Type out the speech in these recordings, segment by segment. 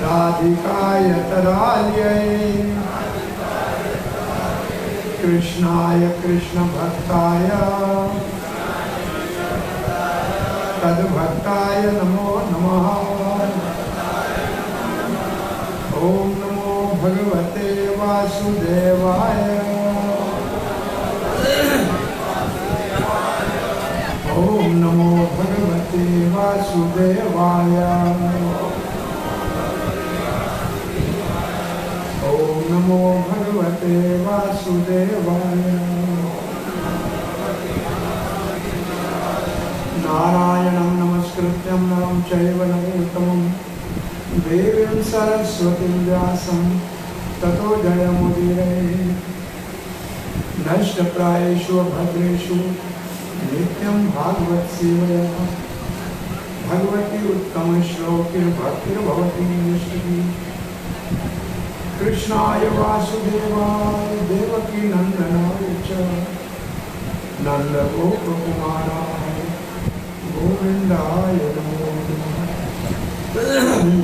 राधिकाय तदालयै कृष्णाय कृष्ण भक्ताय तद्भक्ताय नमो नमः। ओम नमो भगवते वासुदेवाय। ओम नमो भगवते वासुदेवाय। ओम नमो भगवते वासुदेवाय। नारायणं नमस्कृत्यं नरं चैव नरोत्तमं देवीं सरस्वतीं व्यासं ततो जयमुदीरये। नष्टप्रायेषु भद्रेषु नित्यं भागवत सेवया भगवती उत्तम श्लोके भक्तिर्भवति निष्ठिकी। कृष्णाय वासुदेवाय देवकी नंदनाय च नंदगोपकुमाराय गोविंदाय नमो नमः।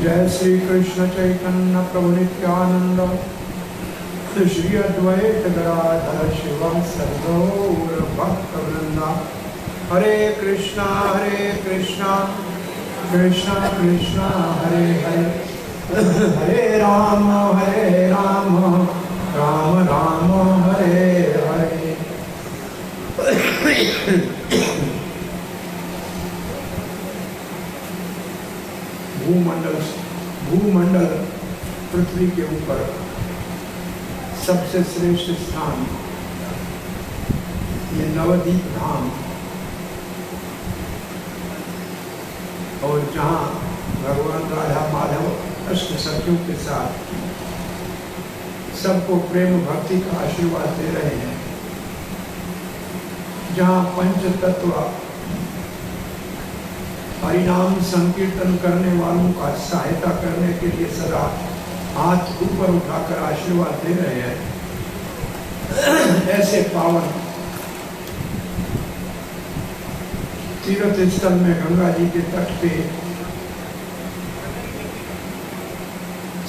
जय श्री कृष्ण चैतन्य प्रभु नित्यानंद श्री अद्वैत गदाधर शिवासादि गौर भक्तवृंदा। हरे कृष्णा कृष्णा कृष्णा हरे हरे, हरे राम राम राम हरे हरे। भूमंडल पृथ्वी के ऊपर सबसे श्रेष्ठ स्थान ये नवदीप धाम, और जहाँ भगवान राधा माधव अष्ट सखियों के साथ सबको प्रेम भक्ति का आशीर्वाद दे रहे हैं, जहाँ पंच तत्व हरिनाम संकीर्तन करने वालों का सहायता करने के लिए सदा हाथ ऊपर उठाकर आशीर्वाद दे रहे हैं। ऐसे पावन तीर्थ स्थल में गंगा जी के तट पे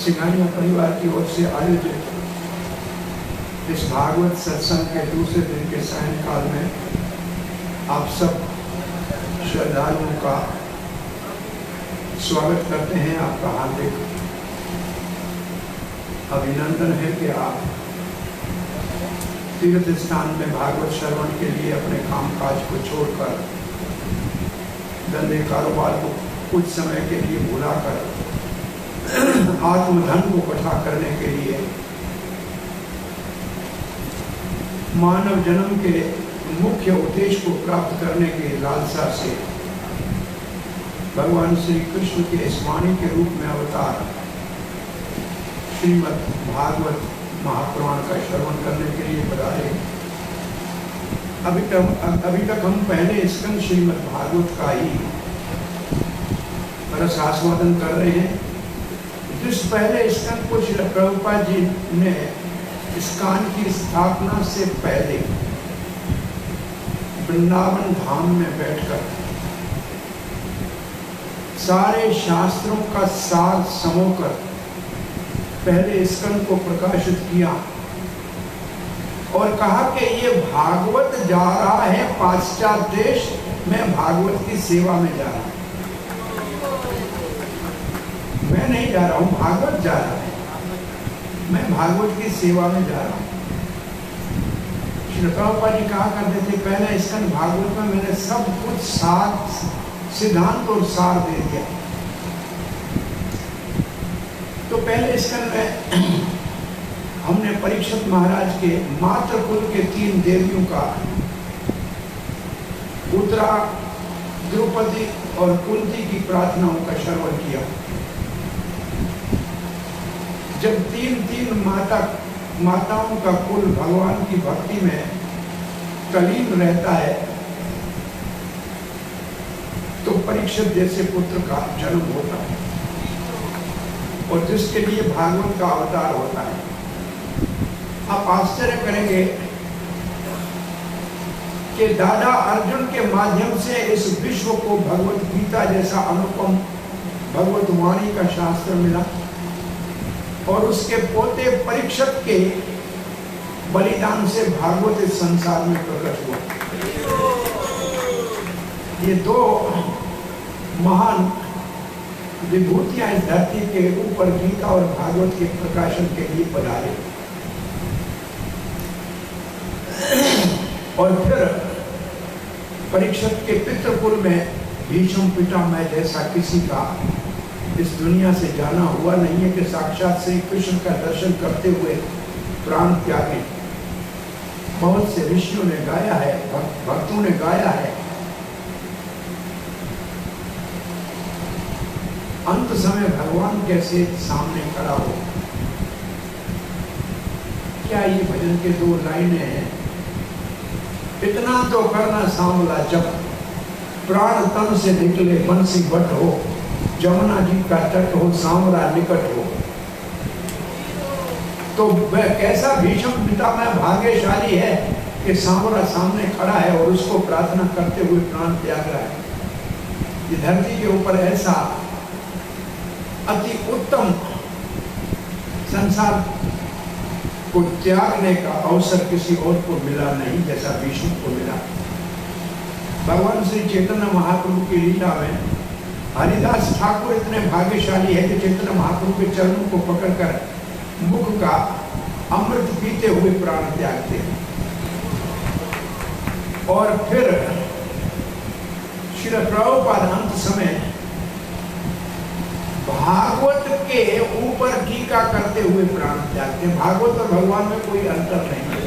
सिंघानिया परिवार की ओर से आयोजित इस भागवत सत्संग के दूसरे दिन के सायंकाल में आप सब श्रद्धालुओं का स्वागत करते हैं। आपका हार्दिक अभिनंदन है कि आप तीर्थ स्थान में भागवत श्रवण के लिए अपने कामकाज को छोड़कर, धंधे कारोबार को कुछ समय के लिए भुलाकर आत्मधन को इकट्ठा करने के लिए मानव जन्म के मुख्य उद्देश्य को प्राप्त करने के लालसा से भगवान श्री कृष्ण के इस वाणी के रूप में अवतार श्रीमद् भागवत महापुराण का श्रवण करने के लिए पधारे। अभी तक हम पहले स्कंद श्रीमद् भागवत का ही रस आस्वादन कर रहे हैं। जिस पहले स्कंद को श्रील प्रभुपाद जी ने इस्कॉन की स्थापना से पहले वृंदावन धाम में बैठकर सारे शास्त्रों का सार समोकर पहले स्कंद को प्रकाशित किया और कहा कि ये भागवत जा रहा है पाश्चात्य देश में, भागवत की सेवा में जा रहा है। मैं नहीं जा रहा हूं, भागवत जा रहा है, मैं भागवत की सेवा में जा रहा हूं। श्री प्रभुपाद जी कहा करते थे पहले स्कंद भागवत में मैंने सब कुछ सार सिद्धांत और सार दे दिया। तो पहले स्कंद में हमने परीक्षित महाराज के मातृ कुल के 3 देवियों का, उत्तरा, द्रौपदी और कुंती की प्रार्थनाओं का श्रवण किया। जब 3 माताओं का कुल भगवान की भक्ति में तल्लीन रहता है तो परीक्षित जैसे पुत्र का जन्म होता है और जिसके लिए भागवत का अवतार होता है। आप आश्चर्य करेंगे कि दादा अर्जुन के माध्यम से इस विश्व को भगवत गीता जैसा अनुपम भगवत वाणी का शास्त्र मिला और उसके पोते परीक्षित के बलिदान से भागवत इस संसार में प्रकट हुआ। ये दो महान विभूतियां इस धरती के ऊपर गीता और भागवत के प्रकाशन के लिए पधारे। और फिर परीक्षित के पितृकुल में भीष्म पितामह जैसा किसी का इस दुनिया से जाना हुआ नहीं है कि साक्षात श्री कृष्ण का दर्शन करते हुए प्राण त्यागे। बहुत से ऋषियों ने गाया है, भक्तों ने गाया है, अंत समय भगवान कैसे सामने खड़ा हो। क्या ये भजन के दो लाइनें हैं? इतना तो करना सांवला जब प्राण तन से निकले बंसी बट हो, जमुना जी का तट हो, सांवरा निकट हो। तो वह कैसा भीष्म पितामह भाग्यशाली है कि सांवरा सामने खड़ा है और उसको प्रार्थना करते हुए प्राण त्याग रहा है। ये धरती के ऊपर ऐसा अति उत्तम संसार को त्यागने का अवसर किसी और को मिला नहीं जैसा भीष्म को मिला। भगवान श्री चैतन्य महाप्रभु की लीला में हरिदास ठाकुर इतने भाग्यशाली है कि चैतन्य महाप्रभु के चरणों को पकड़कर मुख का अमृत पीते हुए प्राण त्यागते हैं। और फिर श्री प्रभुपाद अंत समय भागवत के ऊपर टीका करते हुए प्राण त्यागते हैं। भागवत और भगवान में कोई अंतर नहीं है।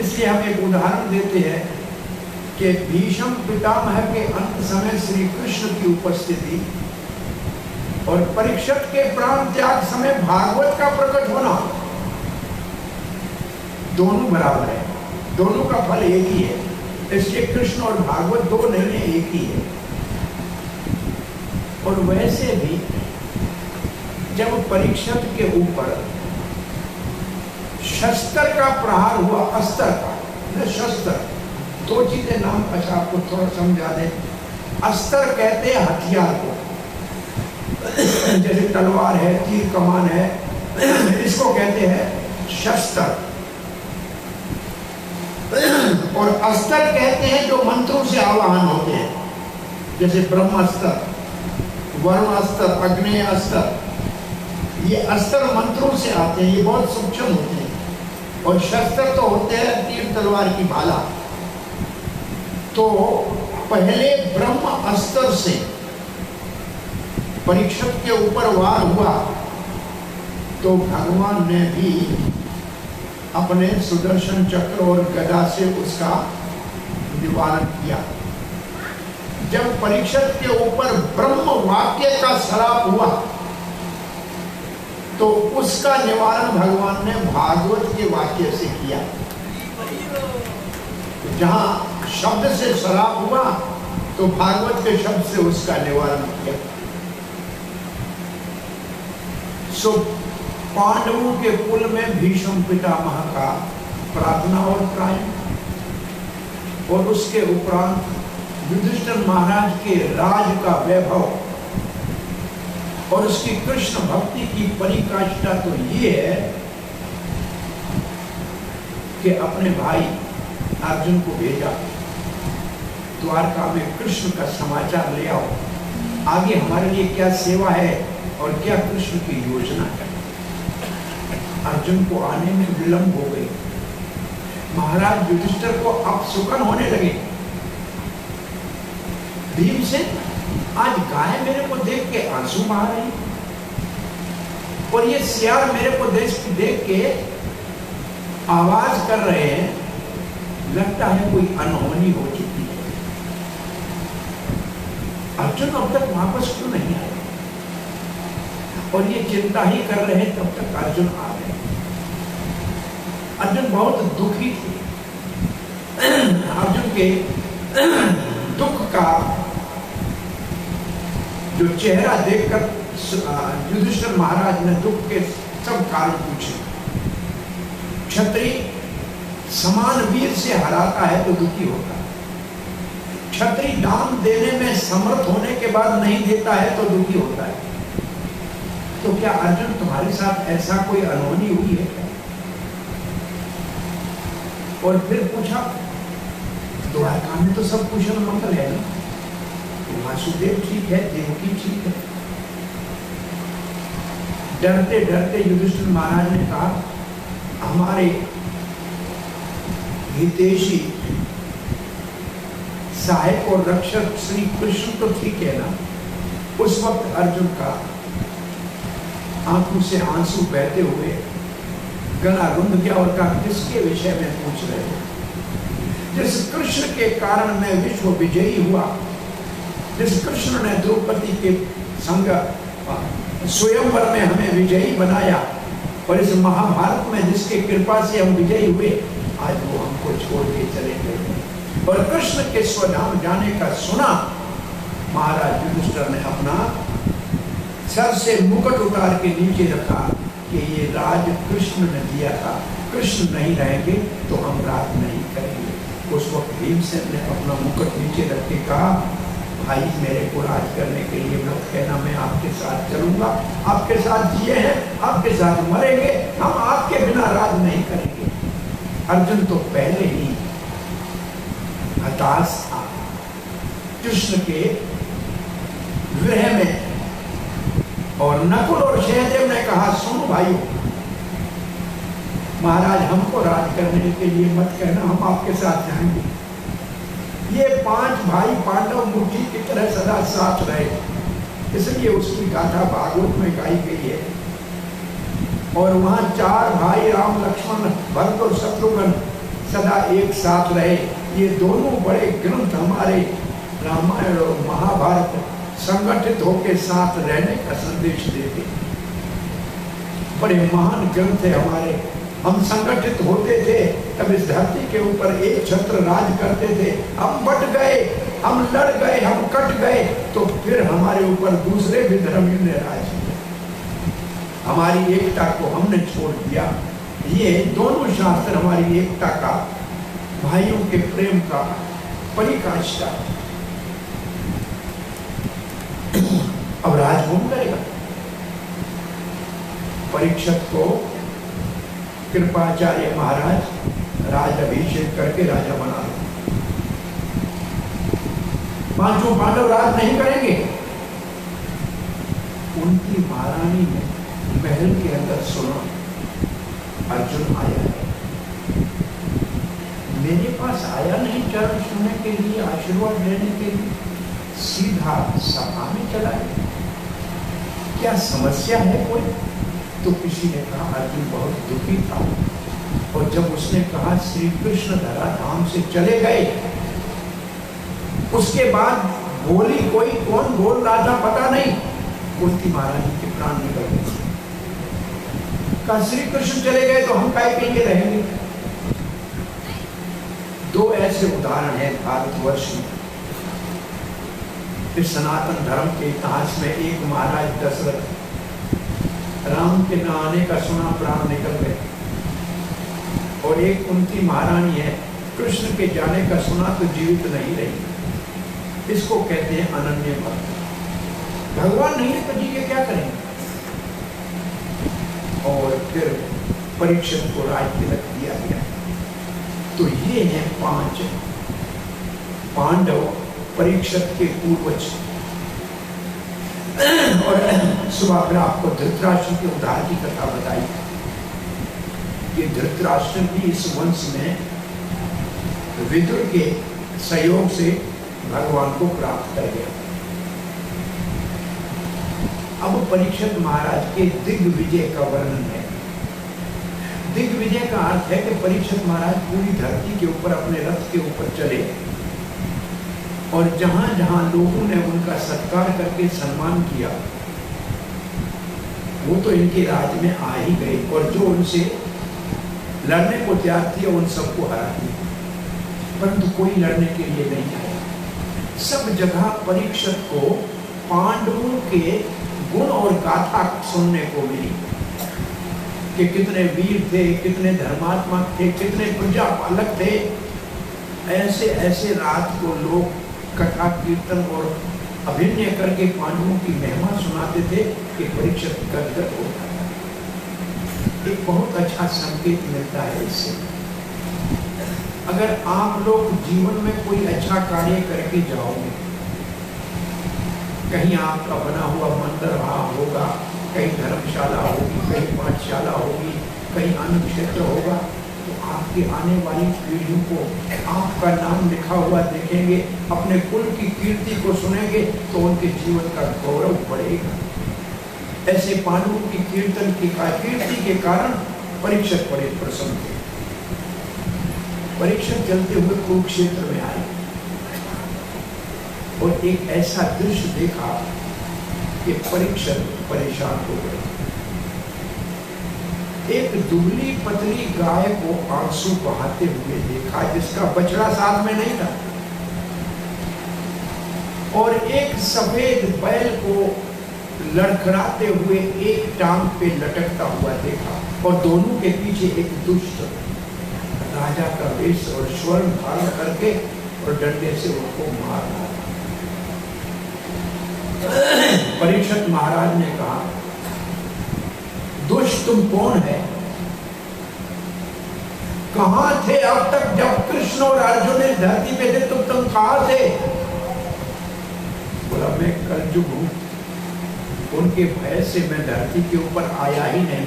इसलिए हम एक उदाहरण देते हैं कि भीष्म पितामह के अंत समय श्री कृष्ण की उपस्थिति और परीक्षित के प्राण त्याग समय भागवत का प्रकट होना, दोनों बराबर है, दोनों का फल एक ही है। इसलिए कृष्ण और भागवत दो नहीं है, एक ही है। और वैसे भी जब परीक्षित के ऊपर शस्त्र का प्रहार हुआ, अस्त्र का न शस्त्र, दो चीजें नाम अच्छा आपको थोड़ा समझा दे। अस्त्र कहते हैं हथियार को, जैसे तलवार है, तीर कमान है, इसको कहते हैं शस्त्र। और अस्त्र कहते हैं जो मंत्रों से आवाहन होते हैं, जैसे ब्रह्मास्त्र, वरुणास्त्र, अग्नेय अस्त्र। ये अस्त्र मंत्रों से आते हैं, ये बहुत सूक्ष्म होते हैं। और शस्त्र तो होते हैं तीर तलवार की भाला। तो पहले ब्रह्म अस्त्र से परीक्षित के ऊपर वार हुआ तो भगवान ने भी अपने सुदर्शन चक्र और गदा से उसका निवारण किया। जब परीक्षित के ऊपर ब्रह्म वाक्य का श्राप हुआ तो उसका निवारण भगवान ने भागवत के वाक्य से किया। जहां शब्द से श्राप हुआ तो भागवत के शब्द से उसका निवारण किया। सो पांडवों के कुल में भीष्म पितामह का प्रार्थना और प्रायण, और उसके उपरांत युधिष्ठिर महाराज के राज का वैभव और उसकी कृष्ण भक्ति की परिकाष्ठा तो ये है कि अपने भाई अर्जुन को भेजा द्वारका में कृष्ण का समाचार ले आओ, आगे हमारे लिए क्या सेवा है और क्या कृष्ण की योजना है। अर्जुन को आने में विलंब हो गई। महाराज युधिष्ठिर को अपसुकन होने लगे। भीमसेन आज गाय मेरे को देख के आंसू बहा रही और ये सियार मेरे को देख के आवाज कर रहे हैं, लगता है कोई अनहोनी हो चुकी है। अर्जुन अब तक वापस क्यों नहीं आए? और ये चिंता ही कर रहे हैं, तब तक अर्जुन आ गए। अर्जुन बहुत दुखी थे। अर्जुन के दुख का जो चेहरा देखकर युधिष्ठिर महाराज ने दुख के सब कारण पूछे। क्षत्रिय समान वीर से हराता है तो दुखी होता है। क्षत्रिय दान देने में समर्थ होने के बाद नहीं देता है तो दुखी होता है। तो क्या अर्जुन तुम्हारे साथ ऐसा कोई अनहोनी हुई है क्या? और फिर पूछा, द्वारका में तो सब कुशल मंगल है ना, वासुदेव ठीक है, देवकी ठीक है। डरते डरते युधिष्ठिर महाराज ने कहा, हमारे हितैषी सहायक और रक्षक श्री कृष्ण तो ठीक है ना? उस वक्त अर्जुन का आंखों से आंसू बहते हुए गला रुंध गया और कहा, किसके विषय में पूछ रहे हो? जिस कृष्ण के कारण मैं विश्व विजयी हुआ, जिस कृष्ण ने द्रौपदी के संग स्वयंवर में हमें विजयी बनाया, और इस महाभारत में जिसके कृपा से हम विजयी हुए, आज वो हमको छोड़ के चले गए। और कृष्ण के स्वधाम जाने का सुना, महाराज युधिष्ठिर ने अपना सर से मुकुट उतार के नीचे रखा कि ये राज कृष्ण ने दिया था, कृष्ण नहीं रहेंगे तो हम राज नहीं करेंगे। उस वक्त भीमसेन ने अपना मुकुट नीचे रख के कहा, भाई मेरे को राज करने के लिए मत कहना, मैं आपके साथ चलूंगा, आपके साथ जिए हैं, आपके साथ मरेंगे, हम आपके बिना राज नहीं करेंगे। अर्जुन तो पहले ही हताश था कृष्ण के विरह में, और नकुल और सहदेव ने कहा, सुनो भाइयों, महाराज हमको राज करने के लिए मत कहना, हम आपके साथ जाएंगे। ये 5 भाई पांडव मुट्ठी की तरह सदा साथ रहे, इसलिए उसकी गाथा भागवत में गाई गई है। और वहां 4 भाई राम लक्ष्मण भरत और शत्रुघ्न सदा एक साथ रहे। ये दोनों बड़े ग्रंथ हमारे रामायण और महाभारत संगठित होकर साथ रहने का संदेश देते, बड़े महान ग्रंथ है हमारे। हम संगठित होते थे तब इस धरती के ऊपर एक छत्र राज करते थे, हम बट गए, हम लड़ गए, हम कट गए, तो फिर हमारे ऊपर दूसरे भी धर्मियों ने राज किया, हमारी एकता को हमने छोड़ दिया। ये दोनों शास्त्र हमारी एकता का, भाइयों के प्रेम का परिकाष्ठा। अब राज कौन करेगा? परीक्षित को कृपाचार्य महाराज राज अभिषेक करके राजा बना दो। 5 पांडव राज नहीं करेंगे। उनकी महारानी ने महल के अंदर सुना, अर्जुन आया है, मेरे पास आया नहीं चरण छूने के लिए, आशीर्वाद लेने के लिए, सीधा सभा में चला गया, क्या समस्या है कोई? तो किसी ने कहा, अर्जुन बहुत दुखी था, और जब उसने कहा श्री कृष्ण धरा धाम से चले गए, उसके बाद बोली कोई, कौन बोल रहा था पता नहीं, कुंती महारानी के प्राण निकल गए। कहा श्री कृष्ण चले गए तो हम काय के लिए रहेंगे? 2 ऐसे उदाहरण हैं भारतवर्ष में, इस सनातन धर्म के इतिहास में। एक महाराज दशरथ, राम के न आने का सुना, प्राण निकल गए। और एक कुंती महारानी है, कृष्ण के जाने का सुना तो जीवित नहीं रही। इसको कहते हैं अनन्य भक्त। भगवान नहीं है तो जी के क्या करेंगे? और फिर परीक्षित को राज तिलक दिया गया। तो ये हैं 5 पांडव परीक्षित के पूर्वज। और सुबह फिर आपको धृतराष्ट्र के उद्धार की कथा बताई। ये धृतराष्ट्र भी इस वंश में विदुर के सहयोग से भगवान को प्राप्त कर गया। अब परीक्षित महाराज के दिग्विजय का वर्णन है। दिग्विजय का अर्थ है कि परीक्षित महाराज पूरी धरती के ऊपर अपने रथ के ऊपर चले, और जहां जहां लोगों ने उनका सत्कार करके सम्मान किया, वो तो इनके राज्य में आ ही गए, और जो उनसे लड़ने को तैयार थे उन सबको हरा दिया, परंतु कोई लड़ने के लिए नहीं आया। सब जगह परीक्षित को पांडवों के गुण और गाथा सुनने को मिली कि कितने वीर थे, कितने धर्मात्मा थे, कितने प्रजापालक थे। ऐसे ऐसे रात को लोग कथा कीर्तन और अभिनय करके पांडवों की महिमा सुनाते थे कि परीक्षित गदगद होता था। एक बहुत अच्छा संकेत मिलता है इससे। अगर आप लोग जीवन में कोई अच्छा कार्य करके जाओगे, कहीं आपका बना हुआ मंदिर वहाँ होगा, कहीं धर्मशाला होगी, कहीं पाठशाला होगी, कहीं अन्य क्षेत्र होगा, तो आपकी आने वाली पीढ़ियों को आपका नाम लिखा हुआ देखेंगे, अपने कुल की कीर्ति को सुनेंगे तो उनके जीवन का गौरव बढ़ेगा। ऐसे पांडवों की कीर्ति के कारण परीक्षित बड़े प्रसन्न थे। परीक्षित चलते हुए कुरुक्षेत्र में आए और एक ऐसा दृश्य देखा कि परीक्षित परेशान हो गए। एक दुबली पतली गाय को आंसू बहाते हुए देखा जिसका बछड़ा साथ में नहीं था, और एक सफेद बैल को लड़खड़ाते हुए एक टांग पे लटकता हुआ देखा, और दोनों के पीछे एक दुष्ट राजा का वेश और स्वर्ण धारण करके और डंडे से उनको मार रहा था। परीक्षित महाराज ने कहा, दुष्ट तुम कौन है? कहां थे अब तक जब कृष्ण और अर्जुन इस धरती पे थे? तुम कहां थे? बोला, मैं कलयुग हूं, उनके भय से मैं धरती के ऊपर आया ही नहीं,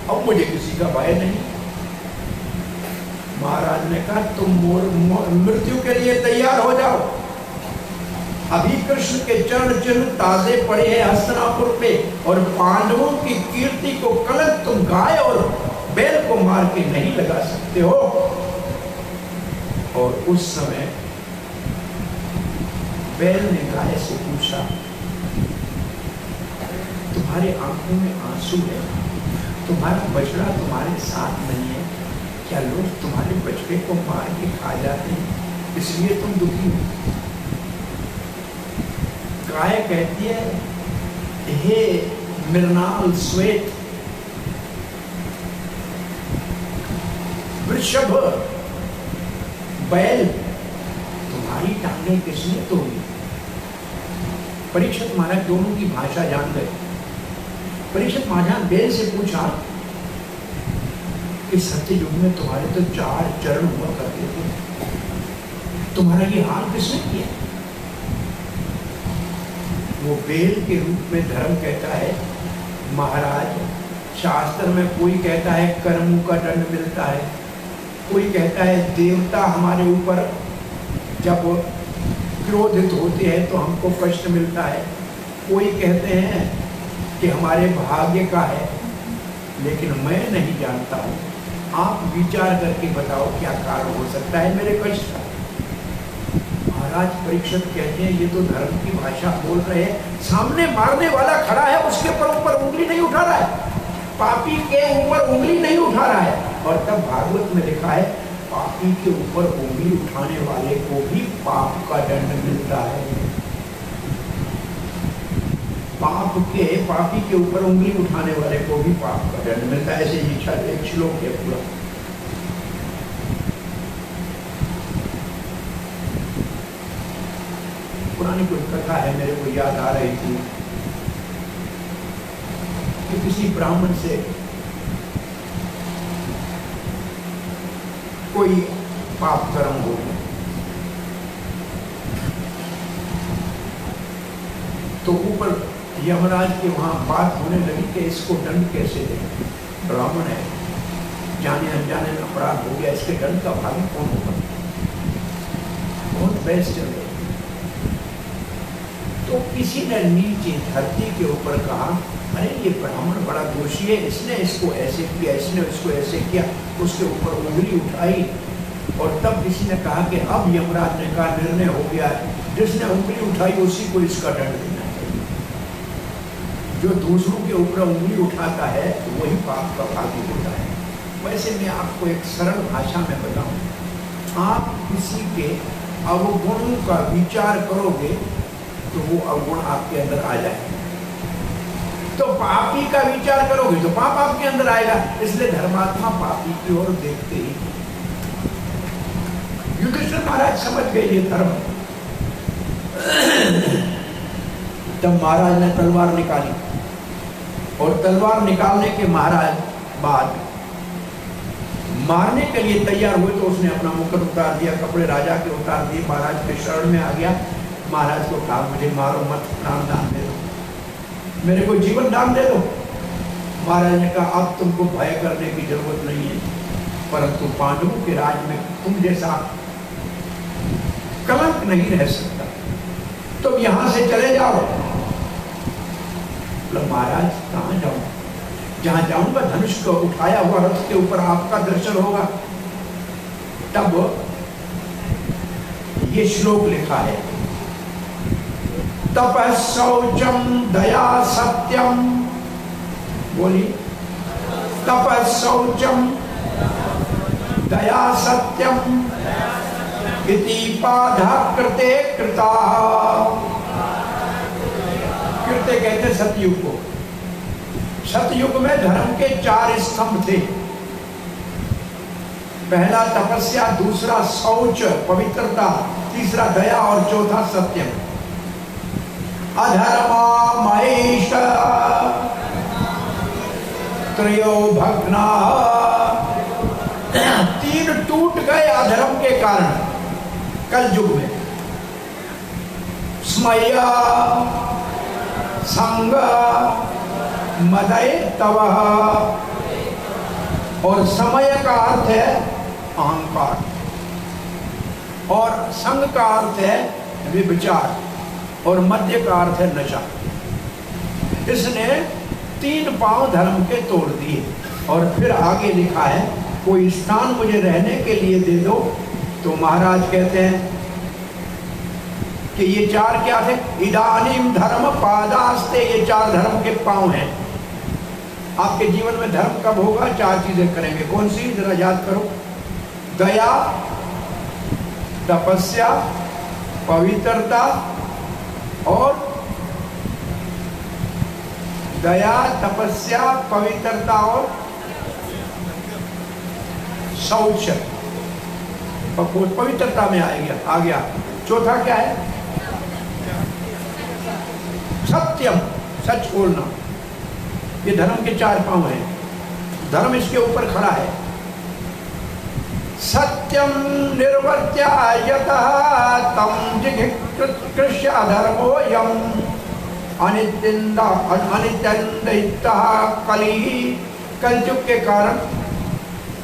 अब मुझे किसी का भय नहीं। महाराज ने कहा, तुम मृत्यु के लिए तैयार हो जाओ। अभी कृष्ण के चरण चिन्ह ताजे पड़े हैं हस्तिनापुर पे, और पांडवों की कीर्ति को कलंक तुम गाय और बैल को मार के नहीं लगा सकते हो। और उस समय बैल ने गाय से पूछा, तुम्हारे आंखों में आंसू है, तुम्हारा बछड़ा तुम्हारे साथ नहीं है, क्या लोग तुम्हारे बछड़े को मार के खा जाते हैं, इसलिए तुम दुखी हो? गाय कहती है, हे मृणाल श्वेत वृषभ बैल, तुम्हारी टांगें किसने तोड़ी? परीक्षित महाराज दोनों की भाषा जान गए। परीक्षित महाराज बैल से पूछा कि सत्य युग में तुम्हारे तो 4 चरण हुआ करते थे, तुम्हारा ये हाल किसने किया? वो बेल के रूप में धर्म कहता है, महाराज शास्त्र में कोई कहता है कर्मों का दंड मिलता है, कोई कहता है देवता हमारे ऊपर जब क्रोधित होते हैं तो हमको कष्ट मिलता है, कोई कहते हैं कि हमारे भाग्य का है, लेकिन मैं नहीं जानता हूँ। आप विचार करके बताओ क्या कारण हो सकता है मेरे कष्ट का। महाराज परीक्षित कहते हैं, ये तो धर्म की भाषा बोल रहे हैं, सामने मारने वाला खड़ा है, उसके ऊपर उंगली नहीं उठा रहा है, पापी के ऊपर उंगली नहीं उठा रहा है। और तब भागवत में लिखा है, पापी के ऊपर उंगली उठाने वाले को भी पाप का दंड मिलता है। पापी के ऊपर उंगली उठाने वाले को भी पाप का दंड मिलता है। ऐसे ही एक श्लोक है पूरा। पुरानी कोई कथा है, मेरे को याद आ रही थी कि किसी ब्राह्मण से कोई पाप कर्म हो गया, तो ऊपर यमराज के वहां बात होने लगी कि इसको दंड कैसे दें। ब्राह्मण है, जाने अनजाने में अपराध हो गया, इसके दंड का भागी कौन होगा? बहुत बहस चल रही। तो किसी ने नीचे धरती के ऊपर कहा, अरे ये ब्राह्मण बड़ा दोषी है, इसने इसको ऐसे किया, इसने इसको ऐसे किया, उसके ऊपर उंगली उठाई। और तब किसी ने कहा कि अब यमराज ने कहा निर्णय हो गया है, जिसने उंगली उठाई उसी को इसका दंड देना चाहिए। जो दूसरों के ऊपर उंगली उठाता है तो वही पाप का भागी होता है। वैसे मैं आपको एक सरल भाषा में बताऊं, आप किसी के अवगुणों का विचार करोगे तो वो अवगुण आपके अंदर आ जाए। तो पापी का विचार करोगे तो पाप आपके अंदर आएगा। इसलिए धर्मात्मा पापी की ओर देखते ही। युधिष्ठिर महाराज समझ गए ये धर्म। तब महाराज ने तलवार निकाली और तलवार निकालने के महाराज बाद मारने के लिए तैयार हुए तो उसने अपना मुकुट उतार दिया, कपड़े राजा के उतार दिए, महाराज के शरण में आ गया। महाराज को कहा मुझे मारो मत, प्राण दान दे दो, मेरे को जीवन दान दे दो। महाराज ने कहा अब तुमको भय करने की जरूरत नहीं है, परंतु पांडवों के राज में तुम जैसा कलंक नहीं रह सकता, तुम यहां से चले जाओ। महाराज कहां जाऊं? जहां जाऊंगा धनुष को उठाया हुआ रथ के ऊपर आपका दर्शन होगा। तब ये श्लोक लिखा है, तपः शौचम दया सत्यम, बोलिए, तपः शौचम दया सत्यम इति पाधा कृते कृता। कृते कहते सतयुग को। सतयुग में धर्म के 4 स्तंभ थे। पहला तपस्या, दूसरा शौच पवित्रता, तीसरा दया और चौथा सत्यम। अधर्मामहेश त्रयो भग्ना, 3 टूट गए अधर्म के कारण कल युग में। स्मय संग मदय तव, और समय का अर्थ है अहंकार और संग का अर्थ है विचार और मध्य का अर्थ है नशा। इसने 3 पांव धर्म के तोड़ दिए। और फिर आगे लिखा है कोई स्थान मुझे रहने के लिए दे दो। तो महाराज कहते हैं कि ये 4 क्या थे? इदानीम धर्म पादास्ते, ये 4 धर्म के पांव हैं। आपके जीवन में धर्म कब होगा? 4 चीजें करेंगे। कौन सी? जरा याद करो। दया, तपस्या, पवित्रता और दया, तपस्या, पवित्रता और शौच। पवित्रता में आ गया। चौथा क्या है? सत्यम, सच बोलना। ये धर्म के 4 पांव हैं। धर्म इसके ऊपर खड़ा है। सत्यम निर्वर्त्य यतः तम जिघृष्य अधर्मो यम अनित्यंदितः कली। कलयुग के कारण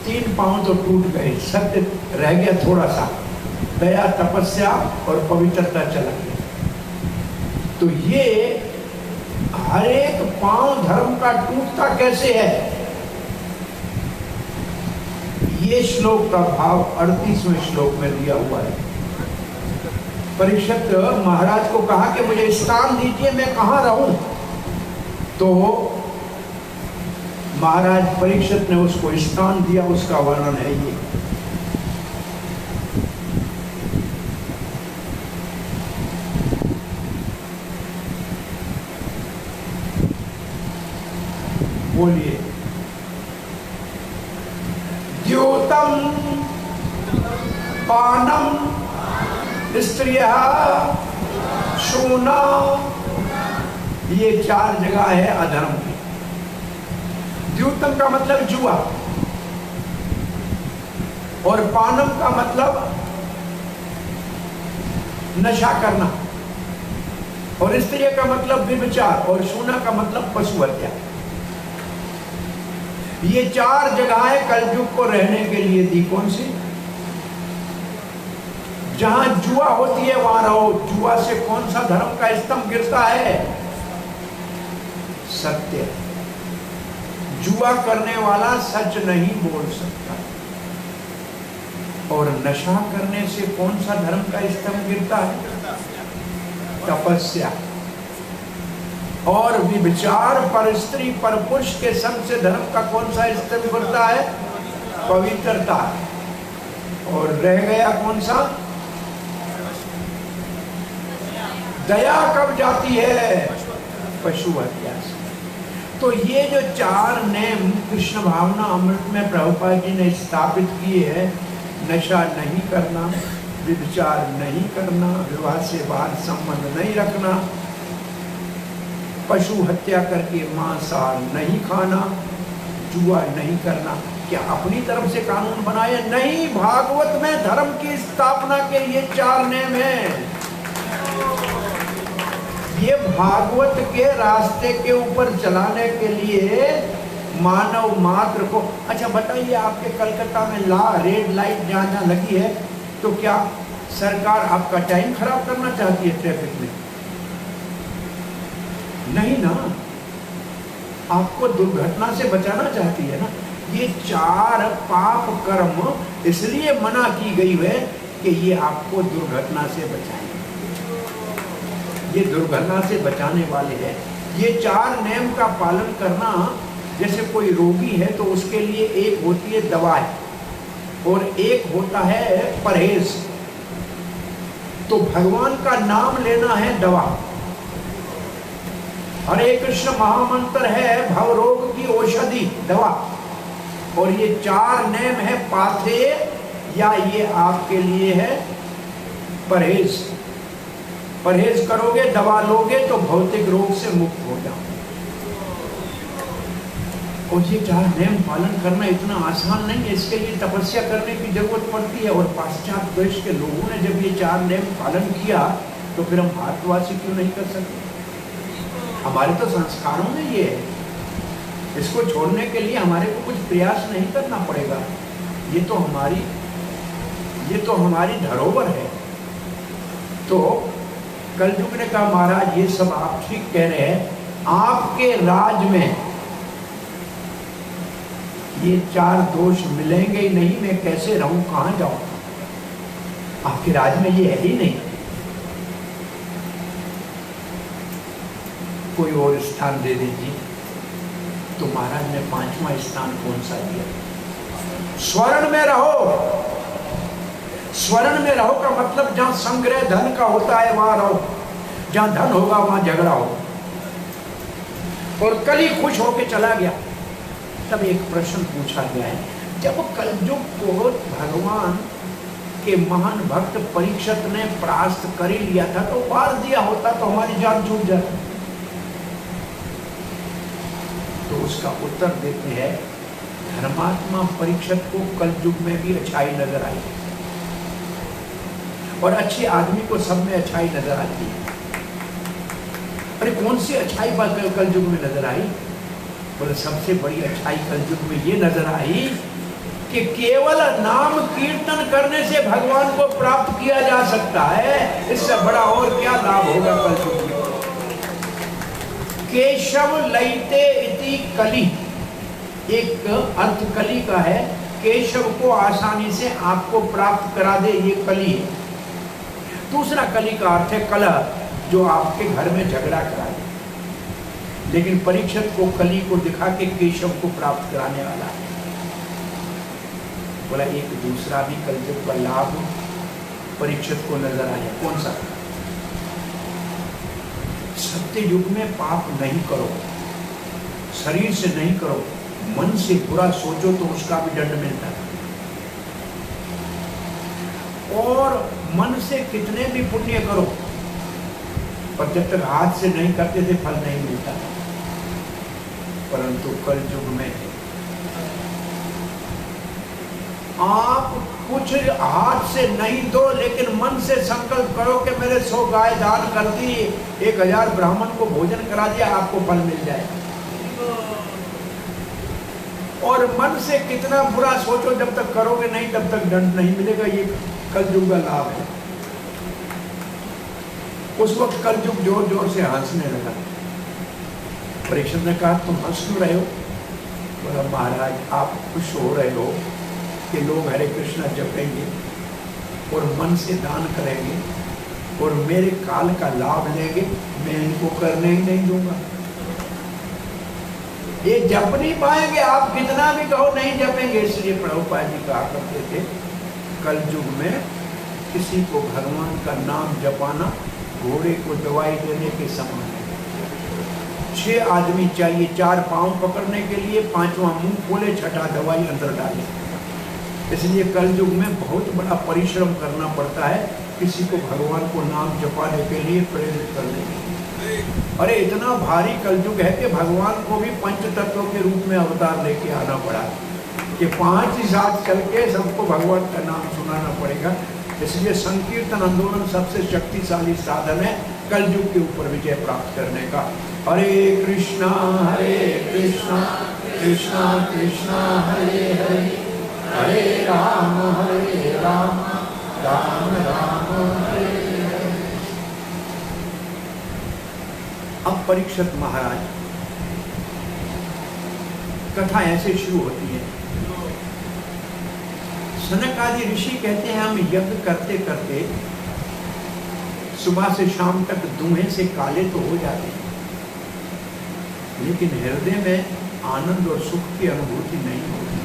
3 पांव तो टूट गए, सत्य रह गया थोड़ा सा, दया, तपस्या और पवित्रता चला गया। तो ये हर एक पांव धर्म का टूटता कैसे है? ये श्लोक का भाव 38वें श्लोक में दिया हुआ है। परीक्षित महाराज को कहा कि मुझे स्थान दीजिए, मैं कहां रहूं? तो महाराज परीक्षित ने उसको स्थान दिया। उसका वर्णन है ये। बोलिए, द्योतम पानम स्त्रिया शूना, ये 4 जगह है अधर्म की। द्यूतम का मतलब जुआ और पानम का मतलब नशा करना और स्त्रिया का मतलब व्यभिचार और शूना का मतलब पशु हत्या। ये 4 जगहें कलयुग को रहने के लिए दी। कौन सी? जहां जुआ होती है वहां रहो। जुआ से कौन सा धर्म का स्तंभ गिरता है? सत्य। जुआ करने वाला सच नहीं बोल सकता। और नशा करने से कौन सा धर्म का स्तंभ गिरता है? तपस्या। और विचार पर स्त्री पर पुरुष के संग से धर्म का कौन सा स्तंभ गिरता है? पवित्रता। और रह गया कौन सा? दया कब जाती है? पशु हत्या से। तो ये जो 4 नेम कृष्ण भावना अमृत में प्रभुपाद जी ने स्थापित किए हैं, नशा नहीं करना, व्यभिचार नहीं करना, विवाह से बाहर संबंध नहीं रखना, पशु हत्या करके मांसाहार नहीं खाना, जुआ नहीं करना, क्या अपनी तरफ से कानून बनाए? नहीं, भागवत में धर्म की स्थापना के ये 4 नेम हैं। ये भागवत के रास्ते के ऊपर चलाने के लिए मानव मात्र को। अच्छा बताइए, आपके कलकत्ता में रेड लाइट जहाँ जहाँ लगी है, तो क्या सरकार आपका टाइम खराब करना चाहती है ट्रैफिक में? नहीं ना, आपको दुर्घटना से बचाना चाहती है ना। ये 4 पाप कर्म इसलिए मना की गई है कि ये आपको दुर्घटना से बचाएंगे, ये दुर्घटना से बचाने वाले हैं। ये 4 नेम का पालन करना, जैसे कोई रोगी है तो उसके लिए एक होती है दवाई और एक होता है परहेज। तो भगवान का नाम लेना है दवा। हरे कृष्ण महामंत्र है भवरोग की औषधि, दवा। और ये 4 नेम है पाथे, या ये आपके लिए है परहेज। परहेज करोगे, दवा लोगे तो भौतिक रोग से मुक्त हो जाओ। और ये 4 नेम पालन करना इतना आसान नहीं है, इसके लिए तपस्या करने की जरूरत पड़ती है। और पाश्चात्य देश के लोगों ने जब ये 4 नेम पालन किया, तो फिर हम भारतवासी क्यों नहीं कर सकते? हमारे तो संस्कारों में ये है। इसको छोड़ने के लिए हमारे को कुछ प्रयास नहीं करना पड़ेगा। ये तो हमारी धरोहर है। तो कलयुग ने कहा, महाराज ये सब आप ठीक कह रहे हैं, आपके राज में ये 4 दोष मिलेंगे ही नहीं, मैं कैसे रहूं, कहां जाऊं? आपके राज में ये है ही नहीं। कोई और स्थान दे दीजिए। तो महाराज ने 5वां स्थान कौन सा दिया? स्वर्ण में रहो। स्वर्ण में रहो का मतलब जहां संग्रह धन का होता है वहां रहो, जहां धन होगा वहां झगड़ा हो। और कल ही खुश होके चला गया। तब एक प्रश्न पूछा गया है, जब कलयुग को भगवान के महान भक्त परीक्षित ने परास्त कर ही लिया था, तो मार दिया होता तो हमारी जान छूट जाती। तो उसका उत्तर देते हैं, धर्मात्मा परीक्षित को कलयुग में भी अच्छाई नजर आई, और अच्छे आदमी को सब में अच्छाई नजर आती है। अरे कौन सी अच्छाई कलयुग में नजर आई? बोले सबसे बड़ी अच्छाई कलयुग में ये नजर आई कि केवल नाम कीर्तन करने से भगवान को प्राप्त किया जा सकता है। इससे बड़ा और क्या लाभ होगा कलयुग में? केशव लयते इति कली, एक अर्थ कली का है, केशव को आसानी से आपको प्राप्त करा दे, ये कली है। दूसरा कली का अर्थ है कलह, जो आपके घर में झगड़ा करा दे। लेकिन परीक्षित को कली को दिखा के केशव को प्राप्त कराने वाला है। बोला एक दूसरा भी कलयुग का लाभ परीक्षित को नजर आया। कौन सा? सत्य युग में पाप नहीं करो, शरीर से नहीं करो, मन से बुरा सोचो तो उसका भी दंड मिलता है। और मन से कितने भी पुण्य करो, पर जब तक हाथ से नहीं करते थे फल नहीं मिलता। परंतु कल युग में आप कुछ हाथ से नहीं दो, लेकिन मन से संकल्प करो कि मेरे 100 गाय दान कर दी, 1000 ब्राह्मण को भोजन करा दिया, आपको फल मिल जाए। और मन से कितना बुरा सोचो, जब तक करोगे नहीं तब तक दंड नहीं मिलेगा। ये कलयुग का लाभ है। उस वक्त कलयुग जोर जोर से हंसने लगा। परीक्षित ने कहा, तुम हंस क्यों रहे हो? बोला महाराज आप खुश हो रहे हो कि लोग हरे कृष्णा जपेंगे और मन से दान करेंगे और मेरे काल का लाभ लेंगे, मैं इनको करने ही नहीं दूंगा। ये जप नहीं पाएंगे, आप कितना भी कहो नहीं जपेंगे। इसलिए प्रभुपाद जी कहा करते थे, कलयुग में किसी को भगवान का नाम जपाना घोड़े को दवाई देने के समान है। 6 आदमी चाहिए, 4 पांव पकड़ने के लिए, 5वां मुंह खोले, 6ठा दवाई अंदर डाले। इसलिए कलयुग में बहुत बड़ा परिश्रम करना पड़ता है किसी को भगवान को नाम जपाने के लिए प्रेरित करने के लिए। अरे इतना भारी कलयुग है कि भगवान को भी पंच तत्वों के रूप में अवतार लेके आना पड़ा कि 5 ही साथ चल के सबको भगवान का नाम सुनाना पड़ेगा। इसलिए संकीर्तन आंदोलन सबसे शक्तिशाली साधन है कलयुग के ऊपर विजय प्राप्त करने का। हरे कृष्णा कृष्णा कृष्णा हरे हरे, हरे राम राम राम हरे हरे। अब परीक्षित महाराज, कथा ऐसे शुरू होती है। सनक आदि ऋषि कहते हैं हम यज्ञ करते करते सुबह से शाम तक धुएं से काले तो हो जाते हैं, लेकिन हृदय में आनंद और सुख की अनुभूति नहीं होती।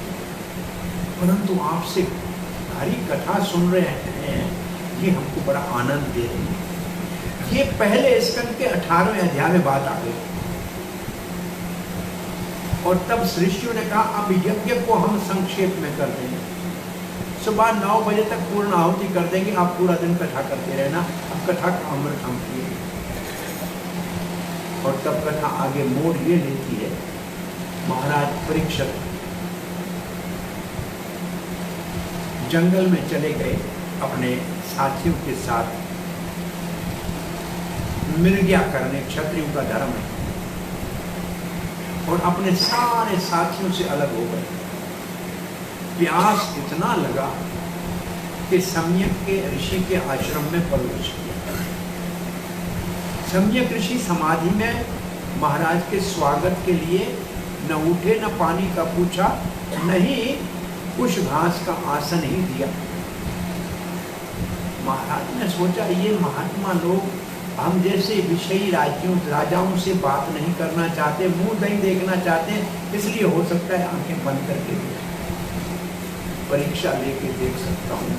परंतु आपसे हरी कथा सुन रहे हैं, ये हमको बड़ा आनंद दे रही है। ये पहले स्कंद के 18वें अध्याय में बात आ गई और तब ऋषियों ने कहा अब यज्ञ को हम संक्षेप में कर देंगे, सुबह 9 बजे तक पूर्ण आहुति कर देंगे, आप पूरा दिन कथा करते रहना। अब कथा का अमृत हम पिए। और तब कथा आगे मोड़ ये लेती है, महाराज परीक्षित जंगल में चले गए अपने साथियों के साथ मृग्या करने, क्षत्रियों का धर्म है, और अपने सारे साथियों से अलग हो गए। प्यास इतना लगा कि सम्यक के ऋषि के आश्रम में प्रवेश किया। सम्यक ऋषि समाधि में महाराज के स्वागत के लिए न उठे, न पानी का पूछा, नहीं कुछ घास का आसन ही दिया। महाराज ने सोचा ये महात्मा लोग हम जैसे विषयी राजाओं से बात नहीं करना चाहते, मुंह नहीं देखना चाहते, इसलिए हो सकता है आंखें बंद करके परीक्षा लेके देख सकता हूँ।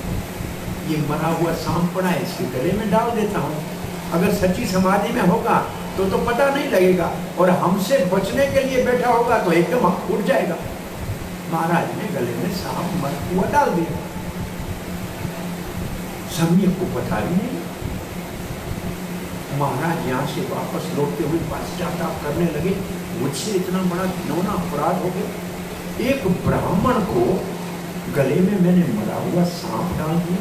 ये मरा हुआ सांप पड़ा है, इसके गले में डाल देता हूँ, अगर सच्ची समाधि में होगा तो पता नहीं लगेगा, और हमसे बचने के लिए बैठा होगा तो एकदम हम उठ जाएगा। महाराज ने गले में सांप मरा हुआ डाल दिया। सम्यक को पता ही नहीं। महाराज यहाँ से वापस लौटते हुए पश्चाताप करने लगे, मुझसे इतना बड़ा घिनौना अपराध हो गया। एक ब्राह्मण को गले में मैंने मरा हुआ सांप डाल दिया।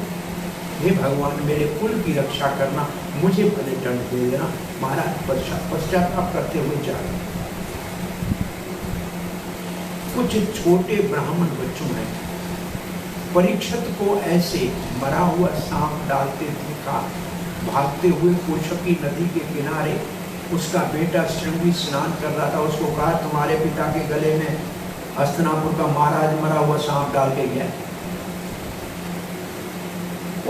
हे भगवान, मेरे कुल की रक्षा करना, मुझे भले दंड दे देना। महाराज पश्चाताप करते हुए जा रहे। कुछ छोटे ब्राह्मण बच्चों ने परीक्षित को ऐसे मरा हुआ सांप डालते देखा। भागते हुए कोशकी नदी के किनारे उसका बेटा श्रृंगी स्नान कर रहा था। उसको कहा तुम्हारे पिता के गले में हस्तिनापुर का महाराज मरा हुआ सांप डाल के गया।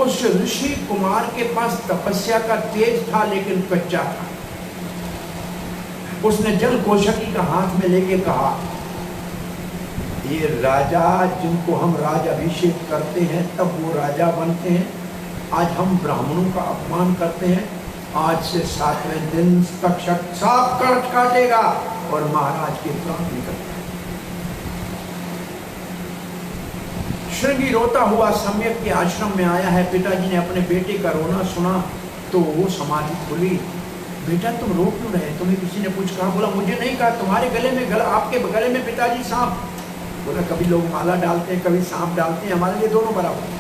उस ऋषि कुमार के पास तपस्या का तेज था, लेकिन कच्चा था। उसने जल कोशकी का हाथ में लेके कहा, ये राजा जिनको हम राज अभिषेक करते हैं तब वो राजा बनते हैं, आज हम ब्राह्मणों का अपमान करते हैं, आज से 7वें दिन तक सांप काटेगा और महाराज के प्राण निकलते। श्रृंगी रोता हुआ सम्यक के आश्रम में आया है। पिताजी ने अपने बेटे का रोना सुना तो वो समाधि खुली। बेटा तुम रो क्यों रहे? तुम्हें किसी ने कुछ कहा? बोला मुझे नहीं कहा, तुम्हारे गले में आपके गले में पिताजी सांप। बोला कभी लोग माला डालते हैं, कभी सांप डालते हैं, हमारे लिए दोनों बराबर।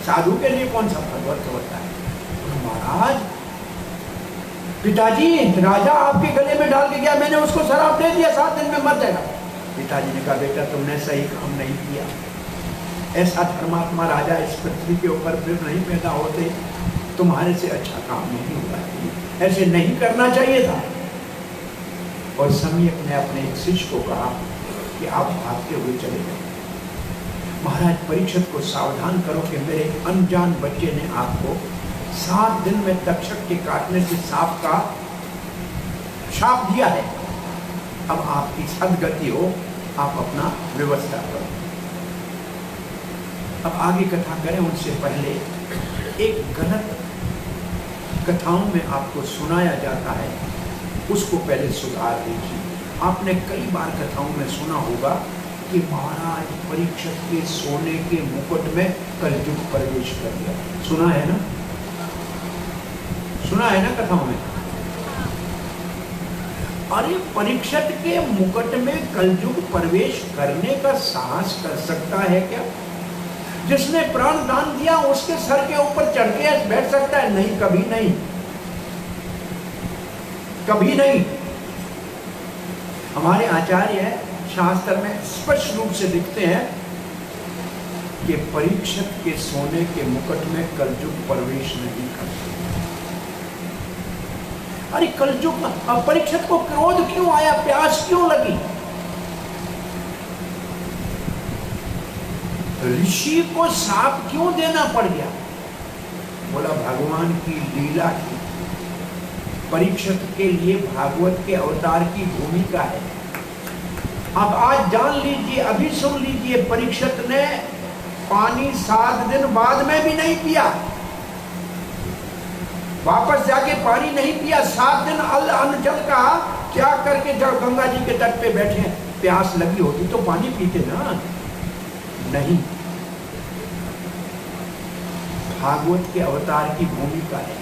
साधु के लिए कौन सा भगवत होता है? महाराज पिताजी राजा आपके गले में डाल के गया, मैंने उसको शराब दे दिया, 7 दिन में मर जाएगा। पिताजी ने कहा बेटा तुमने सही काम नहीं किया, ऐसा धर्मात्मा राजा इस पृथ्वी के ऊपर फिर नहीं पैदा होते, तुम्हारे से अच्छा काम नहीं हुआ, ऐसे नहीं करना चाहिए था। और सम्यक ने अपने एक शिष्य को कहा कि आप भागते हुए चले जाओ, महाराज परीक्षित को सावधान करो कि मेरे अनजान बच्चे ने आपको 7 दिन में तक्षक के काटने से सांप का शाप दिया है। अब आपकी सदगति हो, आप अपना व्यवस्था करो। अब आगे कथा करें उनसे पहले एक गलत कथाओं में आपको सुनाया जाता है उसको पहले सुधार लीजिए। आपने कई बार कथाओं में सुना होगा कि महाराज परीक्षित के सोने के मुकुट में कलयुग प्रवेश कर गया। सुना है ना? सुना है ना कथाओं में? अरे परीक्षित के मुकुट में कलयुग प्रवेश करने का साहस कर सकता है क्या? जिसने प्राण दान दिया उसके सर के ऊपर चढ़ के बैठ सकता है? नहीं, कभी नहीं, कभी नहीं। हमारे आचार्य शास्त्र में स्पष्ट रूप से लिखते हैं कि परीक्षित के सोने के मुकुट में कलयुग प्रवेश नहीं कर सकता। अरे कलयुग, अब परीक्षित को क्रोध क्यों आया, प्यास क्यों लगी? ऋषि को शाप क्यों देना पड़ गया? बोला भगवान की लीला की। परीक्षित के लिए भागवत के अवतार की भूमिका है। अब आज जान लीजिए, अभी सुन लीजिए, परीक्षित ने पानी 7 दिन बाद में भी नहीं पिया, वापस जाके पानी नहीं पिया। 7 दिन अन्न जल का त्याग करके जब गंगा जी के तट पे बैठे, प्यास लगी होती तो पानी पीते ना? नहीं। भागवत के अवतार की भूमिका है।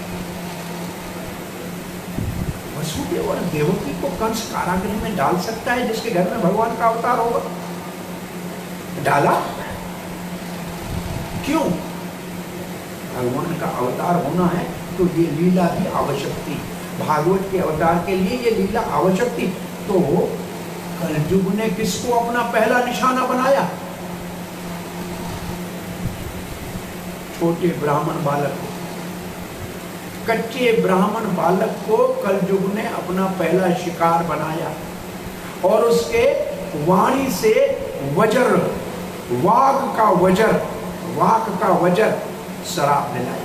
वसुदेव और देवकी को कंस कारागृह में डाल सकता है जिसके घर में भगवान का अवतार होगा? डाला क्यों? भगवान का अवतार होना है तो ये लीला भी आवश्यक थी। भागवत के अवतार के लिए ये लीला आवश्यक थी। तो कलयुग ने किसको अपना पहला निशाना बनाया? छोटे ब्राह्मण बालक को, कच्चे ब्राह्मण बालक को कलयुग ने अपना पहला शिकार बनाया और उसके वाणी से वज्र, वाग का वज्र शराब दिलाई।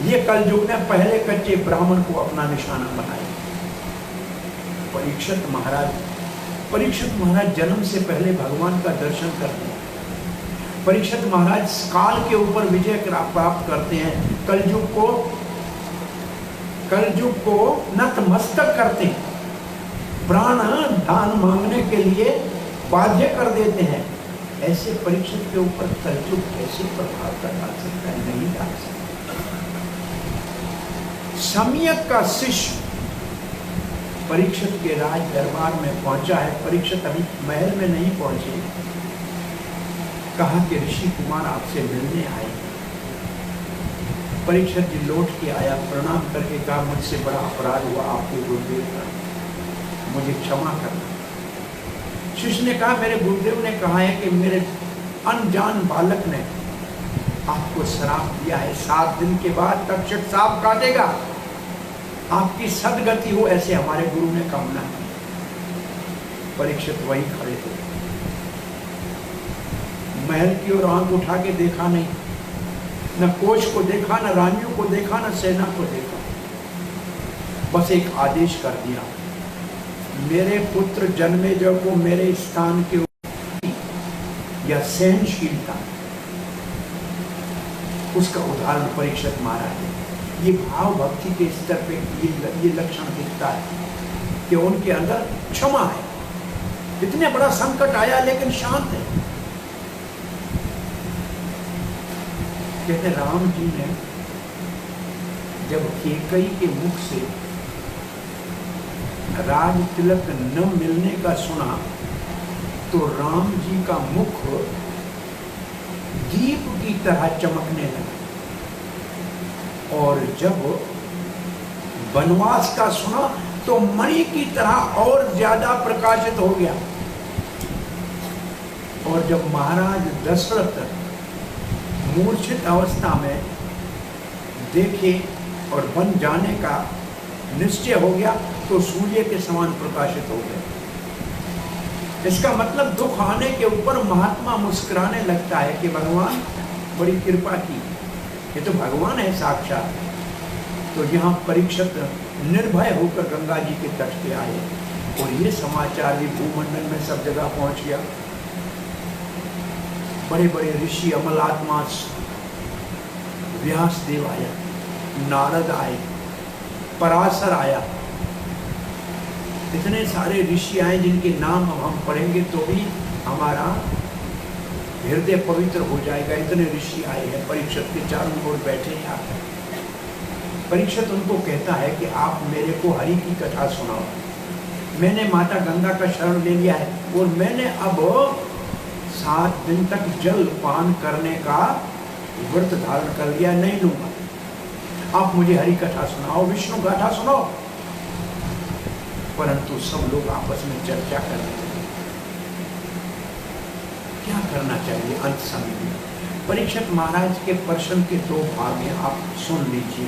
ये कलयुग ने पहले कच्चे ब्राह्मण को अपना निशाना बनाया। परीक्षित महाराज जन्म से पहले भगवान का दर्शन करते हैं। परीक्षित महाराज काल के ऊपर विजय प्राप्त करते हैं। कलयुग को नतमस्तक करते हैं। प्राण दान मांगने के लिए बाध्य कर देते हैं। ऐसे परीक्षित के ऊपर कलयुग कैसे प्रभाव डाल सकता है? नहीं डाल सकता। सम्यक का शिष्य परीक्षित के राज दरबार में पहुंचा है। परीक्षित अभी महल में नहीं पहुंचे। कहा कि ऋषि कुमार आपसे मिलने आए। परीक्षित जी लौट के आया, प्रणाम करके कहा मुझसे बड़ा अपराध हुआ आपके गुरुदेव का, मुझे क्षमा करना। शिष्य ने कहा मेरे गुरुदेव ने कहा है कि मेरे अनजान बालक ने आपको श्राप दिया है, 7 दिन के बाद तक्षक सांप काटेगा, आपकी सदगति हो, ऐसे हमारे गुरु ने कामना की। परीक्षित वही खड़े थे, महल की ओर आंख उठा के देखा नहीं, न कोच को देखा, न रानियों को देखा, न सेना को देखा। बस एक आदेश कर दिया, मेरे पुत्र जन्मेजय को मेरे स्थान के या सहनशीलता, उसका उदाहरण परीक्षित महाराज है। ये भाव भक्ति के स्तर पे ये लक्षण दिखता है कि उनके अंदर क्षमा है। इतने बड़ा संकट आया लेकिन शांत है। कहते राम जी ने जब कैकेयी के मुख से राज तिलक न मिलने का सुना तो राम जी का मुख दीप की तरह चमकने लगा और जब वनवास का सुना तो मणि की तरह और ज्यादा प्रकाशित हो गया। और जब महाराज दशरथ मूर्छित अवस्था में देखे और बन जाने का निश्चय हो गया तो सूर्य के समान प्रकाशित हो गया। इसका मतलब दुख आने के ऊपर महात्मा मुस्कुराने लगता है कि भगवान बड़ी कृपा की, ये तो भगवान है साक्षात। तो यहाँ परीक्षित निर्भय होकर गंगा जी के तट पे आए और ये समाचार भी भूमंडल में सब जगह पहुंच गया। बड़े बड़े ऋषि अमलात्मा व्यास देव आया, नारद आए, पराशर आया, इतने सारे ऋषि आए जिनके नाम हम पढ़ेंगे तो भी हमारा हृदय पवित्र हो जाएगा। इतने ऋषि आए हैं, परीक्षित के चारों ओर बैठे हैं। परीक्षित उनको कहता है कि आप मेरे को हरि की कथा सुनाओ। मैंने माता गंगा का शरण ले लिया है और मैंने अब 7 दिन तक जल पान करने का व्रत धारण कर लिया, नहीं लूंगा। आप मुझे हरि कथा सुनाओ, विष्णु गाथा सुनाओ। परंतु सब लोग आपस में चर्चा कर रहे थे क्या करना चाहिए। अंत समय में परीक्षित महाराज के प्रश्न के 2 भाग हैं, आप सुन लीजिए।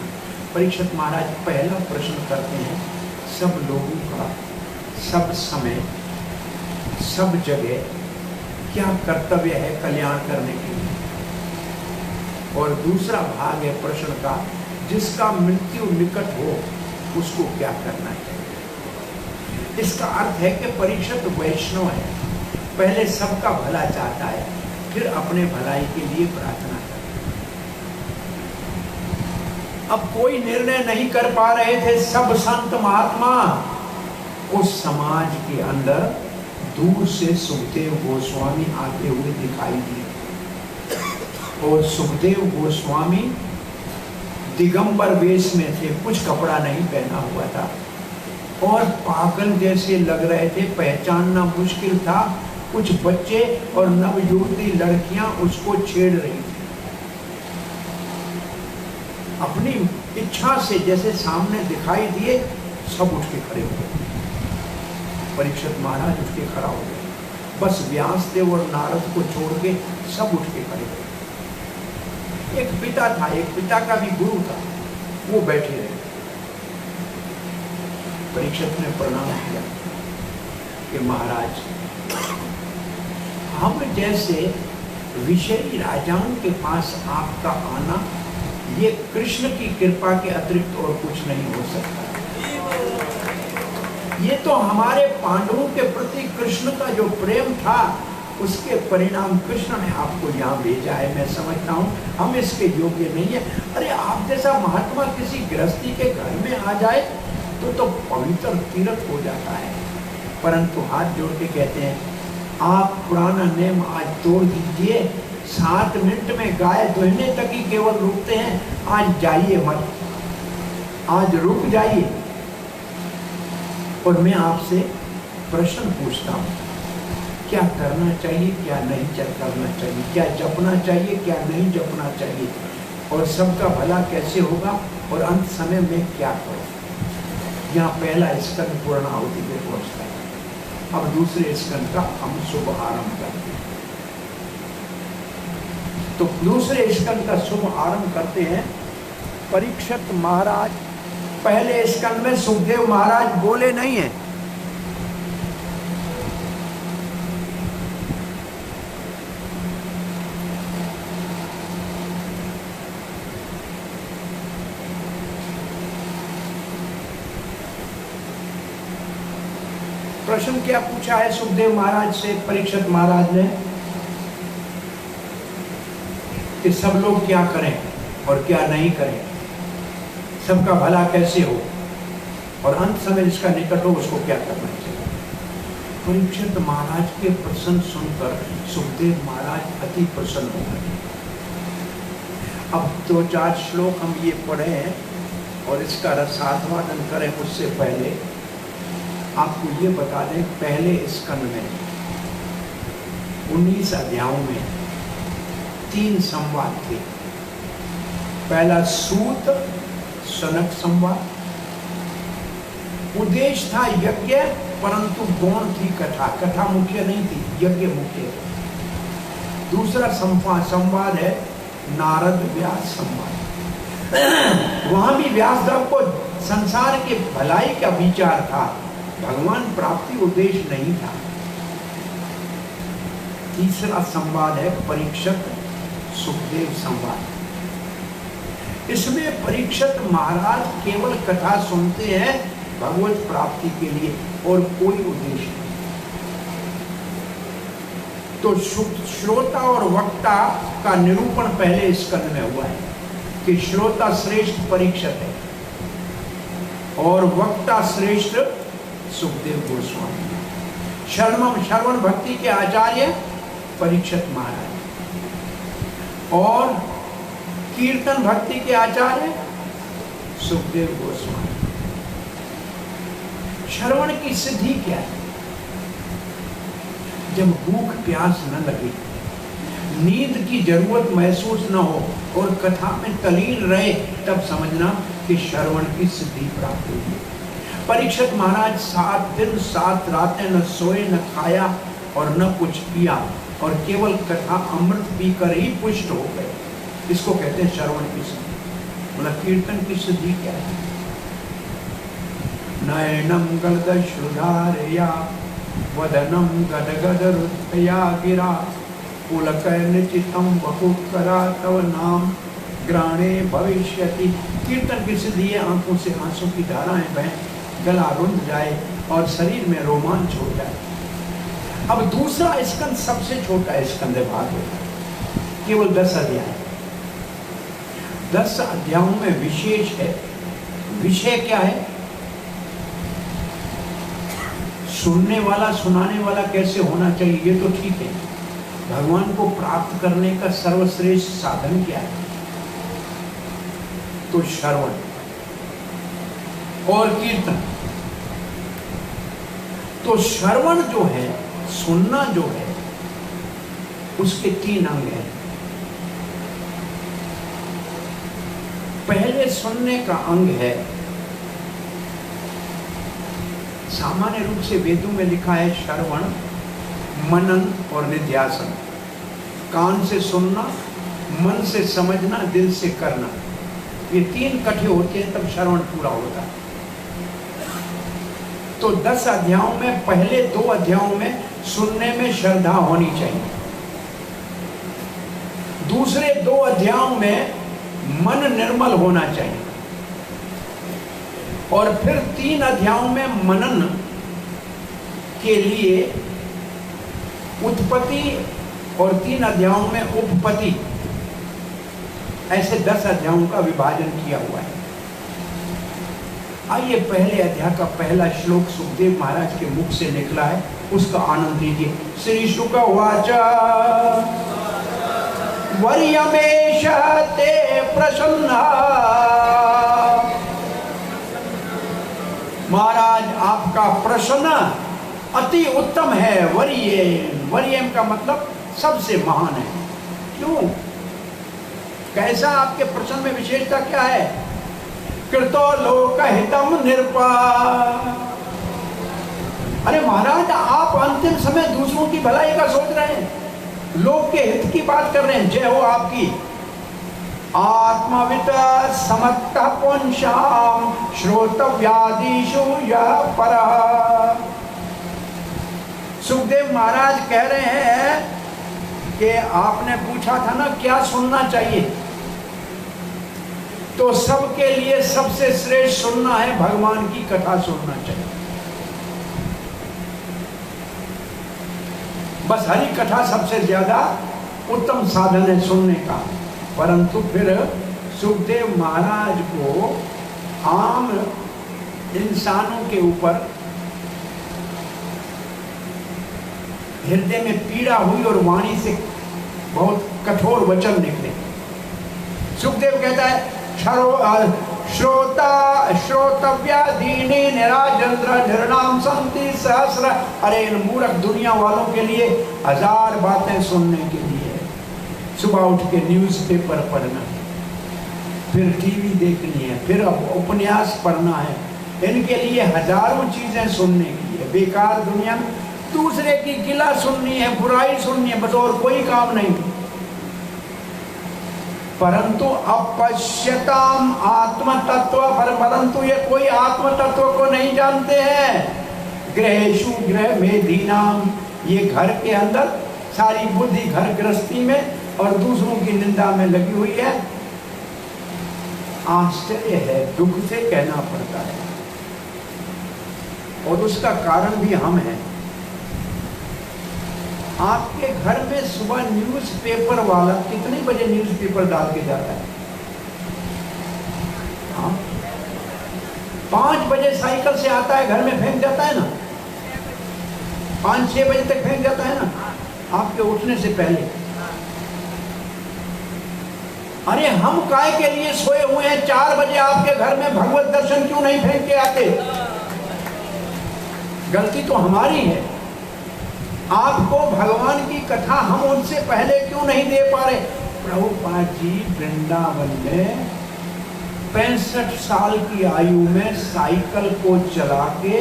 परीक्षित महाराज पहला प्रश्न करते हैं सब लोगों का सब समय सब जगह क्या कर्तव्य है कल्याण करने के लिए, और दूसरा भाग है प्रश्न का जिसका मृत्यु निकट हो उसको क्या करना चाहिए। इसका अर्थ है कि परीक्षित वैष्णव है, पहले सबका भला चाहता है, फिर अपने भलाई के लिए प्रार्थना करता है। अब कोई निर्णय नहीं कर पा रहे थे सब संत महात्मा। उस समाज के अंदर दूर से सुखदेव गोस्वामी आते हुए दिखाई दिए, और सुखदेव गोस्वामी दिगंबर वेश में थे, कुछ कपड़ा नहीं पहना हुआ था और पागल जैसे लग रहे थे, पहचानना मुश्किल था। कुछ बच्चे और नवयुवती लड़कियां उसको छेड़ रही थी। अपनी इच्छा से जैसे सामने दिखाई दिए सब उठ के खड़े हो गए। परीक्षित महाराज उठ के खड़ा हो गए, बस व्यासदेव और नारद को छोड़ के सब उठ के खड़े हो गए। एक पिता था, एक पिता का भी गुरु था, वो बैठे रहे। परीक्षित ने प्रणाम किया कि महाराज हम जैसे विषयी राजाओं के पास आपका आना ये कृष्ण की कृपा के अतिरिक्त और कुछ नहीं हो सकता। ये तो हमारे पांडवों के प्रति कृष्ण का जो प्रेम था उसके परिणाम कृष्ण ने आपको यहाँ भेजा है। मैं समझता हूँ हम इसके योग्य नहीं है। अरे आप जैसा महात्मा किसी गृहस्थी के घर में आ जाए तो पवित्र तीर्थ हो जाता है। परंतु हाथ जोड़ के कहते हैं आप पुराना नियम आज तोड़ दीजिए। 7 मिनट में गाय दुहने तक ही केवल रुकते हैं, आज जाइए मत, आज रुक जाइए। और मैं आपसे प्रश्न पूछता हूँ, क्या करना चाहिए क्या नहीं करना चाहिए, क्या जपना चाहिए क्या नहीं जपना चाहिए, और सबका भला कैसे होगा, और अंत समय में क्या करो। यहाँ पहला स्कंद पूर्णाहुति पे पहुँचता है। अब दूसरे स्कंद का हम शुभ आरंभ करते हैं। तो दूसरे स्कंद का शुभ आरंभ करते हैं। परीक्षित महाराज पहले स्कंद में सुखदेव महाराज बोले नहीं है। प्रश्न क्या पूछा है सुखदेव महाराज से परीक्षित महाराज ने कि सब लोग क्या करें और क्या नहीं करें, सबका भला कैसे हो, और अंत समय जिसका निकट हो उसको क्या करना चाहिए। परीक्षित महाराज के प्रश्न सुनकर सुखदेव महाराज अति प्रसन्न हो गए। अब 2-4 श्लोक हम ये पढ़े हैं और इसका रसास्वादन करें उससे पहले आपको ये बता दें, पहले स्कंद में 19 अध्यायों में 3 संवाद थे। पहला सूत सनक संवाद, उद्देश्य था यज्ञ परंतु गौण थी कथा, कथा मुख्य नहीं थी, यज्ञ मुख्य। दूसरा संवाद है नारद व्यास संवाद। वहां भी व्यासदेव को संसार के भलाई का विचार था, भगवान प्राप्ति उद्देश्य नहीं था। तीसरा संवाद है परीक्षित सुखदेव संवाद। इसमें परीक्षित महाराज केवल कथा सुनते हैं भगवत प्राप्ति के लिए और कोई उद्देश्य नहीं। तो श्रोता और वक्ता का निरूपण पहले स्कंद में हुआ है। कि श्रोता श्रेष्ठ परीक्षित है और वक्ता श्रेष्ठ सुखदेव गोस्वामी। श्रवण भक्ति के आचार्य परीक्षित महाराज और कीर्तन भक्ति के आचार्य सुखदेव गोस्वामी। श्रवण की सिद्धि क्या है? जब भूख प्यास न लगे, नींद की जरूरत महसूस न हो और कथा में तल्लीन रहे, तब समझना कि श्रवण की सिद्धि प्राप्त हुई है। परीक्षित महाराज 7 दिन 7 रातें न सोए न खाया और न कुछ पिया और केवल कथा अमृत पीकर ही पुष्ट हो गए। इसको कहते हैं श्रवण की सिद्धि। मतलब कीर्तन की सिद्धि क्या है? नयनम गलदश्रुधारया वदनम गदगदरुत्थया गिरा पुलकैर्निचितं वपुत्करा तव नाम ग्राणे भविष्यति। कीर्तन की सिद्धि है आंखों से आंसू की धाराएं बहें, गला रुंध जाए और शरीर में रोमांच हो जाए। अब दूसरा स्कंद सबसे छोटा स्कंद है भागवत, केवल 10 अध्याय। 10 अध्यायों में विशेष है। विषय क्या है? सुनने वाला सुनाने वाला कैसे होना चाहिए, ये तो ठीक है। भगवान को प्राप्त करने का सर्वश्रेष्ठ साधन क्या है? तो श्रवण और कीर्तन। तो श्रवण जो है, सुनना जो है, उसके 3 अंग हैं। पहले सुनने का अंग है, सामान्य रूप से वेदों में लिखा है श्रवण, मनन और निध्यासन। कान से सुनना, मन से समझना, दिल से करना, ये 3 इकट्ठे होते हैं तब श्रवण पूरा होता है। तो 10 अध्यायों में पहले 2 अध्यायों में सुनने में श्रद्धा होनी चाहिए। दूसरे 2 अध्यायों में मन निर्मल होना चाहिए और फिर 3 अध्यायों में मनन के लिए उत्पत्ति और 3 अध्यायों में उपपत्ति, ऐसे 10 अध्यायों का विभाजन किया हुआ है। आइए पहले अध्याय का पहला श्लोक सुखदेव महाराज के मुख से निकला है, उसका आनंद लीजिए। श्री शुक उवाच वर्यमेष ते प्रसन्ना। महाराज आपका प्रश्न अति उत्तम है। वर्यम का मतलब सबसे महान है। क्यों? कैसा? आपके प्रश्न में विशेषता क्या है? कृतो लोकहितम निरपा। अरे महाराज, आप अंतिम समय दूसरों की भलाई का सोच रहे हैं, लोक के हित की बात कर रहे हैं। जय हो आपकी। आत्मवित समत्तः पुंसाम श्रोतव्यादिषु यः परः। सुखदेव महाराज कह रहे हैं कि आपने पूछा था ना क्या सुनना चाहिए, तो सबके लिए सबसे श्रेष्ठ सुनना है, भगवान की कथा सुनना चाहिए। बस हरि कथा सबसे ज्यादा उत्तम साधन है सुनने का। परंतु फिर सुखदेव महाराज को आम इंसानों के ऊपर हृदय में पीड़ा हुई और वाणी से बहुत कठोर वचन निकले। सुखदेव कहता है श्रोतव्यादीनि निराजंद्र निर्णाम संति सहस्र। अरे इन मूर्ख दुनिया वालों के लिए 1000 बातें सुनने के लिए। सुबह उठ के न्यूज़पेपर पढ़ना, फिर टीवी देखनी है, फिर उपन्यास पढ़ना है, इनके लिए हजारों चीजें सुनने की है। बेकार दुनिया में दूसरे की गिला सुननी है, बुराई सुननी है, बस और कोई काम नहीं। परंतु अपश्यताम आत्म तत्व, परंतु ये कोई आत्म तत्व को नहीं जानते हैं। गृहेषु गृह मेधीनाम, ये घर के अंदर सारी बुद्धि घर गृहस्थी में और दूसरों की निंदा में लगी हुई है। आश्चर्य है, दुख से कहना पड़ता है, और उसका कारण भी हम हैं। आपके घर में सुबह न्यूज़पेपर वाला कितने बजे न्यूज़पेपर डाल के जाता है? हाँ, 5 बजे साइकिल से आता है, घर में फेंक जाता है ना, 5-6 बजे तक फेंक जाता है ना, आपके उठने से पहले। अरे हम काय के लिए सोए हुए हैं? 4 बजे आपके घर में भगवत दर्शन क्यों नहीं फेंक के आते? गलती तो हमारी है। आपको भगवान की कथा हम उनसे पहले क्यों नहीं दे पा रहे? प्रभुपाद जी वृंदावन में 65 साल की आयु में साइकिल को चला के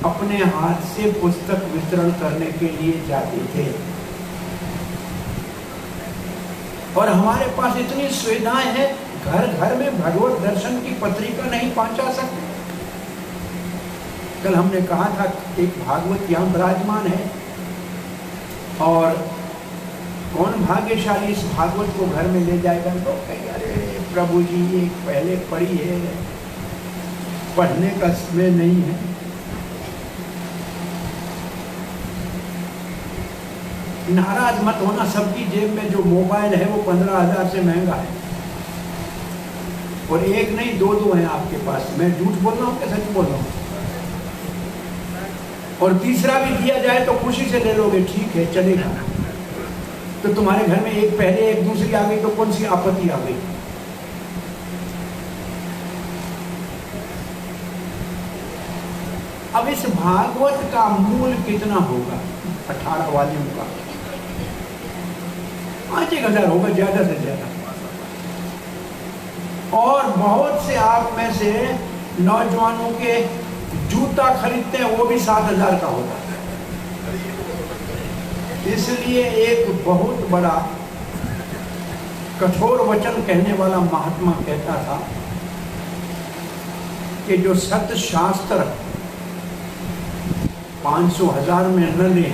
अपने हाथ से पुस्तक वितरण करने के लिए जाते थे। और हमारे पास इतनी सुविधाएं हैं, घर घर में भगवत दर्शन की पत्रिका नहीं पहुंचा सकते। कल हमने कहा था एक भागवत यहाँ विराजमान है, और कौन भाग्यशाली इस भागवत को घर में ले जाएगा? तो कहेंगे अरे प्रभु जी ये पहले पढ़ी है, पढ़ने का समय नहीं है। नाराज मत होना, सबकी जेब में जो मोबाइल है वो 15,000 से महंगा है, और एक नहीं 2 हैं आपके पास। मैं झूठ बोल रहा हूँ कि सच बोल रहा हूँ? और तीसरा भी दिया जाए तो खुशी से ले लोगे, ठीक है चलेगा। तो तुम्हारे घर में एक पहले एक दूसरी आ गई तो कौन सी आपत्ति आ गई? अब इस भागवत का मूल कितना होगा? 18 वॉल्यूम का 5,000 होगा ज्यादा से ज्यादा। और बहुत से आप में से नौजवानों के जूता खरीदते हैं, वो भी 7,000 का होता है। इसलिए एक बहुत बड़ा कठोर वचन कहने वाला महात्मा कहता था कि जो सत्य शास्त्र 500,000 में न ले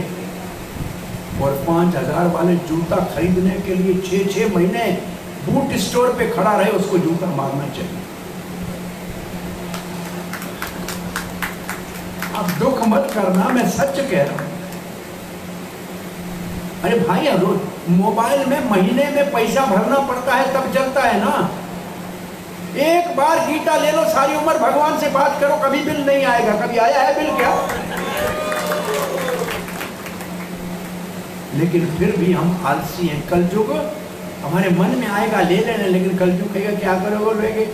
और 5,000 वाले जूता खरीदने के लिए 6-6 महीने बूट स्टोर पे खड़ा रहे, उसको जूता मारना चाहिए। अब दुख मत करना, मैं सच कह रहा हूं। अरे भाई मोबाइल में महीने में पैसा भरना पड़ता है तब चलता है ना। एक बार गीता ले लो, सारी उम्र भगवान से बात करो, कभी बिल नहीं आएगा। कभी आया है बिल क्या? लेकिन फिर भी हम आलसी हैं। कलयुग हमारे मन में आएगा ले लेने, लेकिन कलयुग कहेगा क्या करोगे लोगे,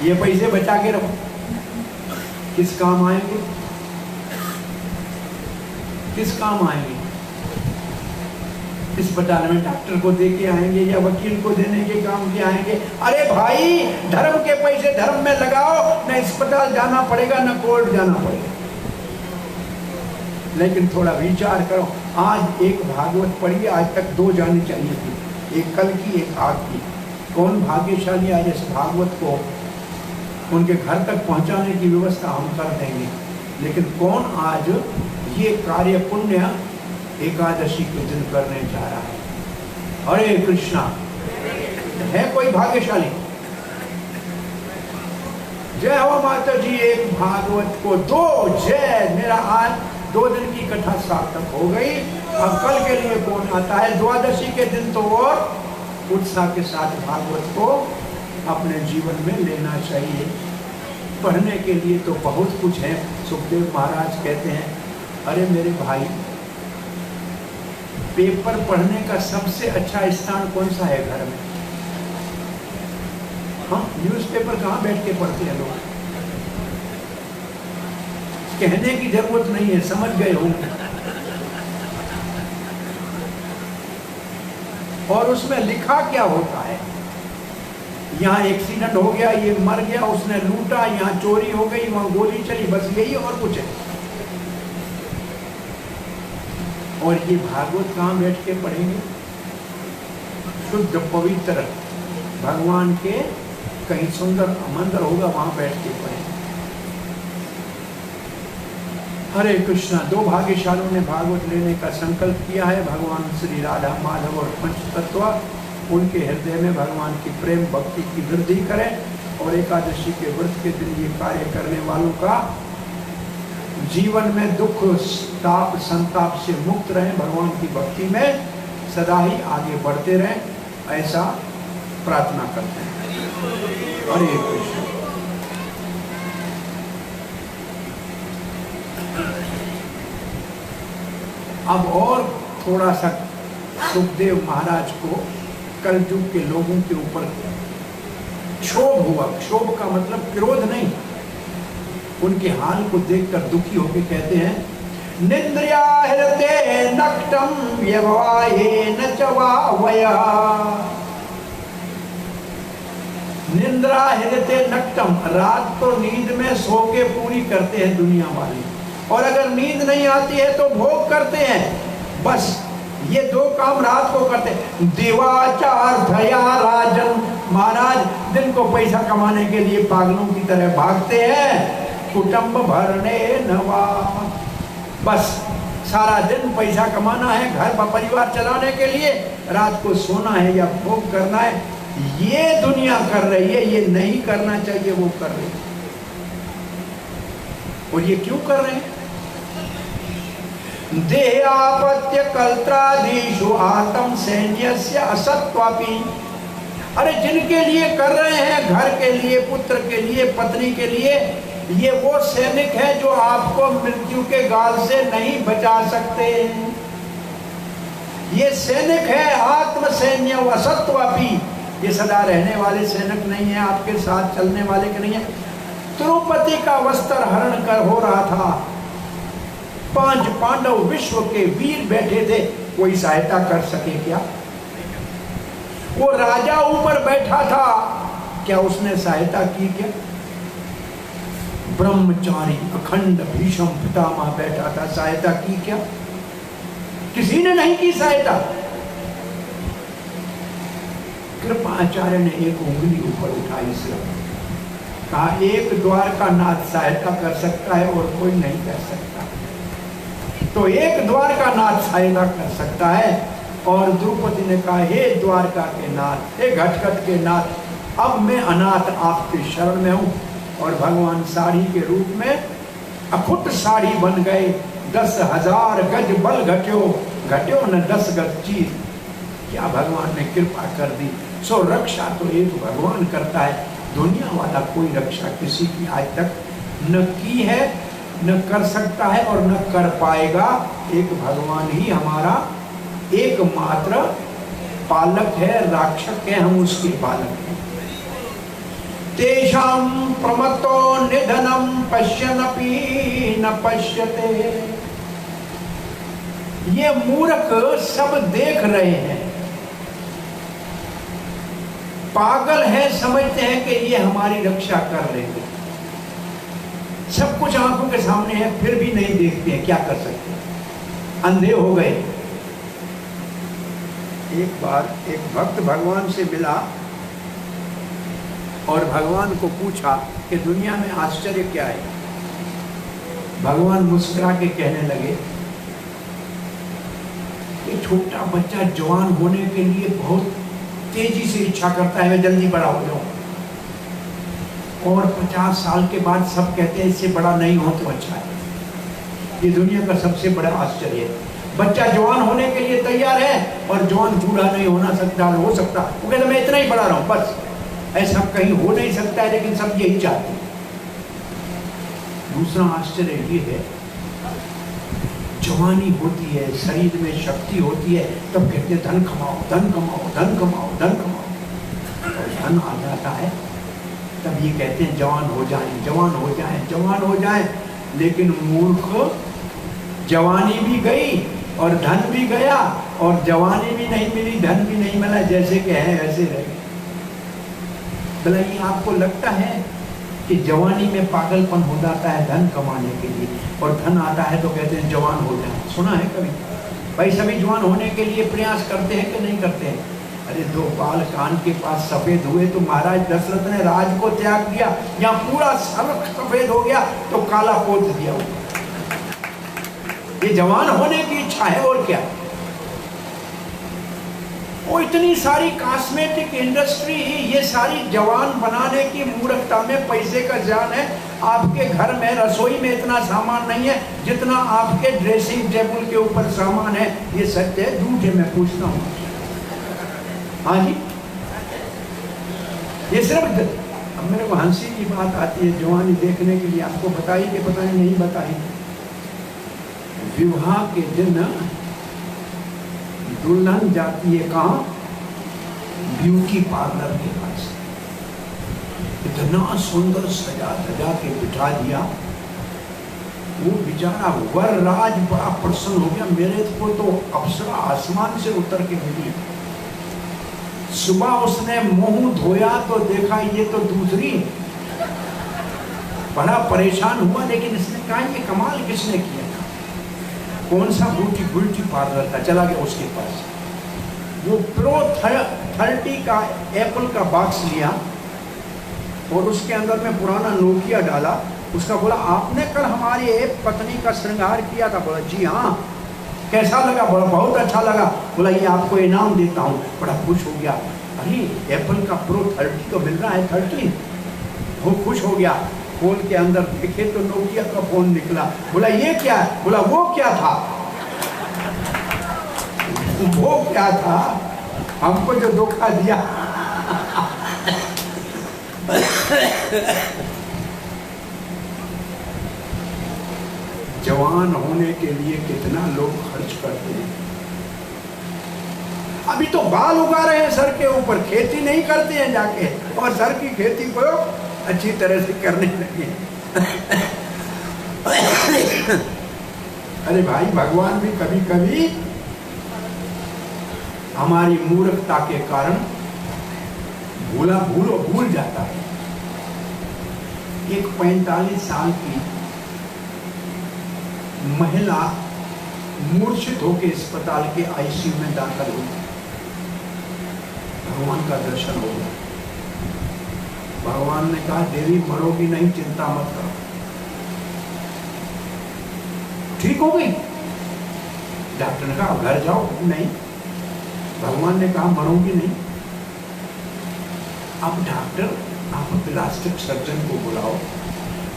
ये पैसे बचा के रखो, किस काम आएंगे? किस काम आएंगे? अस्पताल में डॉक्टर को दे के आएंगे या वकील को देने के काम के आएंगे? अरे भाई धर्म के पैसे धर्म में लगाओ, न अस्पताल जाना पड़ेगा न कोर्ट जाना पड़ेगा। लेकिन थोड़ा विचार करो, आज एक भागवत पढ़िए, आज तक 2 जानी चाहिए थी, एक कल की एक आज की। कौन भाग्यशाली आज इस भागवत को उनके घर तक पहुंचाने की व्यवस्था हम कर देंगे। लेकिन कौन आज ये कार्य पुण्य एकादशी के दिन करने जा रहा है? हरे कृष्णा। है कोई भाग्यशाली? जय हो माता जी। एक भागवत को 2 जय। मेरा आज 2 दिन की कथा सार्थक हो गई। अब कल के लिए कौन आता है? द्वादशी के दिन तो और उत्साह के साथ भागवत को अपने जीवन में लेना चाहिए। पढ़ने के लिए तो बहुत कुछ है। सुखदेव महाराज कहते हैं, अरे मेरे भाई, पेपर पढ़ने का सबसे अच्छा स्थान कौन सा है घर में? हाँ, न्यूज़पेपर कहाँ बैठ के पढ़ते हैं लोग? कहने की जरूरत नहीं है, समझ गए होंगे। और उसमें लिखा क्या होता है? यहाँ एक्सीडेंट हो गया, ये मर गया, उसने लूटा, यहाँ चोरी हो गई, वहां गोली चली, बस यही और कुछ है। और ये भागवत कहाँ बैठ के पढ़ेंगे? शुद्ध पवित्र भगवान के कहीं सुंदर मंदिर होगा, वहां बैठ के पढ़ेंगे। हरे कृष्णा। 2 भाग्यशालियों ने भागवत लेने का संकल्प किया है। भगवान श्री राधा माधव और पंचतत्व उनके हृदय में भगवान की प्रेम भक्ति की वृद्धि करें और एकादशी के व्रत के दिन ये कार्य करने वालों का जीवन में दुख ताप संताप से मुक्त रहें, भगवान की भक्ति में सदा ही आगे बढ़ते रहें, ऐसा प्रार्थना करते हैं। हरे कृष्ण। अब और थोड़ा सा सुखदेव महाराज को कलयुग के लोगों के ऊपर क्षोभ हुआ। क्षोभ का मतलब क्रोध नहीं, उनके हाल को देखकर दुखी होकर कहते हैं, निंद्रिया हृदय नक्तम व्यवाये न चवावया। निंद्रा हृदय नक्तम, रात तो नींद में सो के पूरी करते हैं दुनिया वाले, और अगर नींद नहीं आती है तो भोग करते हैं। बस ये दो काम रात को करते हैं। देवाचार भया राजन, महाराज दिन को पैसा कमाने के लिए पागलों की तरह भागते हैं। कुटुंब भरने नवा, बस सारा दिन पैसा कमाना है, घर परिवार चलाने के लिए, रात को सोना है या भोग करना है। ये दुनिया कर रही है, ये नहीं करना चाहिए, वो कर रही है। और ये क्यों कर रहे हैं? देहापत्य कल्त्रादीषु आत्म सैन्यस्य असत्वापि। अरे जिनके लिए कर रहे हैं, घर के लिए, पुत्र के लिए, पत्नी के लिए, ये वो सैनिक है जो आपको मृत्यु के गाल से नहीं बचा सकते। ये सैनिक है आत्म सैन्य असत्वापि, ये सदा रहने वाले सैनिक नहीं है, आपके साथ चलने वाले के नहीं है। द्रौपदी का वस्त्र हरण कर हो रहा था, 5 पांडव विश्व के वीर बैठे थे, कोई सहायता कर सके क्या? वो राजा ऊपर बैठा था, क्या उसने सहायता की क्या? ब्रह्मचारी अखंड भीष्म पितामह बैठा था, सहायता की क्या? किसी ने नहीं की सहायता। कृपाचार्य ने एक उंगली ऊपर उठाई, सिर्फ कहा, एक द्वारका नाथ सहायता कर सकता है और कोई नहीं कर सकता। तो एक द्वारका नाथ सहायता कर सकता है। और द्रौपदी ने कहा, हे द्वारका के नाथ, हे घटघट के नाथ, अब मैं अनाथ आपके शरण में हूं। और भगवान साड़ी के रूप में अखुट साड़ी बन गए। 10,000 गज बल घट्यो, घट्यो न 10 गज चीर। क्या भगवान ने कृपा कर दी। सो रक्षा तो एक भगवान करता है, दुनिया वाला कोई रक्षा किसी की आज तक न की है, न कर सकता है और न कर पाएगा। एक भगवान ही हमारा एकमात्र पालक है, रक्षक है, हम उसके पालक हैं। तेषां प्रमत्तो निधनं पश्यन्नपि न पश्यते। ये मूर्ख सब देख रहे हैं, पागल है, समझते हैं कि ये हमारी रक्षा कर रहे हैं। सब कुछ आंखों के सामने है, फिर भी नहीं देखते हैं, क्या कर सकते हैं, अंधे हो गए। एक बार एक भक्त भगवान से मिला और भगवान को पूछा कि दुनिया में आश्चर्य क्या है। भगवान मुस्कुरा के कहने लगे कि छोटा बच्चा जवान होने के लिए बहुत तेजी से इच्छा करता है, मैं जल्दी बड़ा हो जाऊं, और 50 साल के बाद सब कहते हैं इससे बड़ा नहीं हो तो अच्छा है। ये दुनिया का सबसे बड़ा आश्चर्य है। बच्चा जवान होने के लिए तैयार है और जवान बूढ़ा नहीं होना सकता, हो सकता, वो कहता मैं इतना ही बड़ा रहूं बस। ऐसा कहीं हो नहीं सकता है, लेकिन सब यही चाहते हैं। दूसरा आश्चर्य ये है, जवानी होती है, शरीर में शक्ति होती है, तब कहते हैं धन कमाओ, धन कमाओ, धन कमाओ, धन कमाओ। और धन आ जाता है तब ये कहते हैं जवान हो जाएं, जवान हो जाएं, जवान हो जाएं। लेकिन मूर्ख, जवानी भी गई और धन भी गया, और जवानी भी नहीं मिली, धन भी नहीं मिला, जैसे कि है ऐसे रह गए। भला ये आपको लगता है कि जवानी में पागलपन हो जाता है धन कमाने के लिए, और धन आता है तो कहते हैं जवान हो जाए? सुना है कभी? भाई सभी जवान होने के लिए प्रयास करते हैं कि नहीं करते हैं? अरे 2 बाल कान के पास सफेद हुए तो महाराज दशरथ ने राज को त्याग दिया, या पूरा सर सफेद हो गया तो काला पोत दिया। ये जवान होने की इच्छा है, और क्या। वो इतनी सारी कॉस्मेटिक इंडस्ट्री, ये सारी जवान बनाने की मूर्खता में पैसे का जान है। आपके घर में रसोई में इतना सामान नहीं है जितना आपके ड्रेसिंग टेबल के ऊपर सामान है। ये सत्य है, झूठ है, मैं पूछता हूँ। हाँ जी, ये सिर्फ अब मेरे को हंसी की बात आती है जवानी देखने के लिए। आपको बताई कि पता नहीं बताई, विवाह के दिन दुल्हन जाती है कहाँ? ब्यूटी पार्लर के पास। इतना सुंदर सजा धजा के बिठा दिया, वो बेचारा वरराज बड़ा प्रसन्न हो गया, मेरे को तो अप्सरा आसमान से उतर के मिली। सुबह उसने मुंह धोया तो देखा ये तो दूसरी। बड़ा परेशान हुआ, लेकिन इसने कहा ये कमाल किसने किया था? कौन सा ब्यूटी पार्लर था? चला गया उसके पास। वो प्रो 30 का एप्पल का बॉक्स लिया और उसके अंदर में पुराना नोकिया डाला। उसका बोला, आपने कल हमारी एक पत्नी का श्रृंगार किया था। बोला, जी हाँ। कैसा लगा? बोला, बहुत अच्छा लगा। बोला, ये आपको इनाम देता हूँ। बड़ा खुश हो गया, अरे एप्पल का प्रो 30 तो मिल रहा है 30। वो खुश हो गया, फोन के अंदर देखे तो नोकिया का फोन निकला। बोला, ये क्या है? बोला, वो क्या था? वो क्या था? हमको जो धोखा दिया। जवान होने के लिए कितना लोग खर्च करते हैं। अभी तो बाल उगा रहे हैं सर के ऊपर, खेती नहीं करते हैं जाके, और सर की खेती को अच्छी तरह से करने लगे। अरे भाई, भगवान भी कभी कभी हमारी मूर्खता के कारण भूल जाता है। एक 45 साल की महिला मूर्छित होकर अस्पताल के आईसीयू में दाखिल हुई। भगवान का दर्शन हो गया। भगवान ने कहा, देवी मरोगी नहीं, चिंता मत करो। ठीक हो गई। डॉक्टर ने कहा, घर जाओ। नहीं, भगवान ने कहा मरोगी नहीं। अब डॉक्टर, आप प्लास्टिक सर्जन को बुलाओ,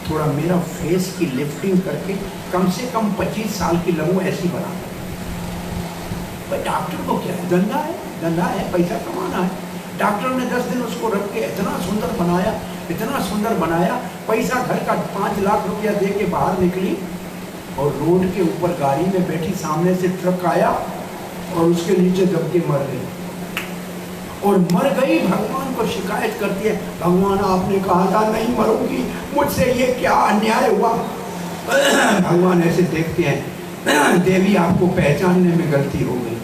थोड़ा मेरा फेस की लिफ्टिंग करके कम से कम 25 साल की लगूं ऐसी बना। भाई डॉक्टर को क्या है, धंधा है, पैसा कमाना है। डॉक्टर ने 10 दिन उसको रख के इतना सुंदर बनाया। पैसा घर का 5 लाख रुपया दे के बाहर निकली और रोड के ऊपर गाड़ी में बैठी, सामने से ट्रक आया और उसके नीचे दब के मर गई। और मर गई, भगवान को शिकायत करती है, भगवान आपने कहा था नहीं मरूंगी, मुझसे ये क्या अन्याय हुआ। भगवान ऐसे देखते हैं, देवी आपको पहचानने में गलती हो गई।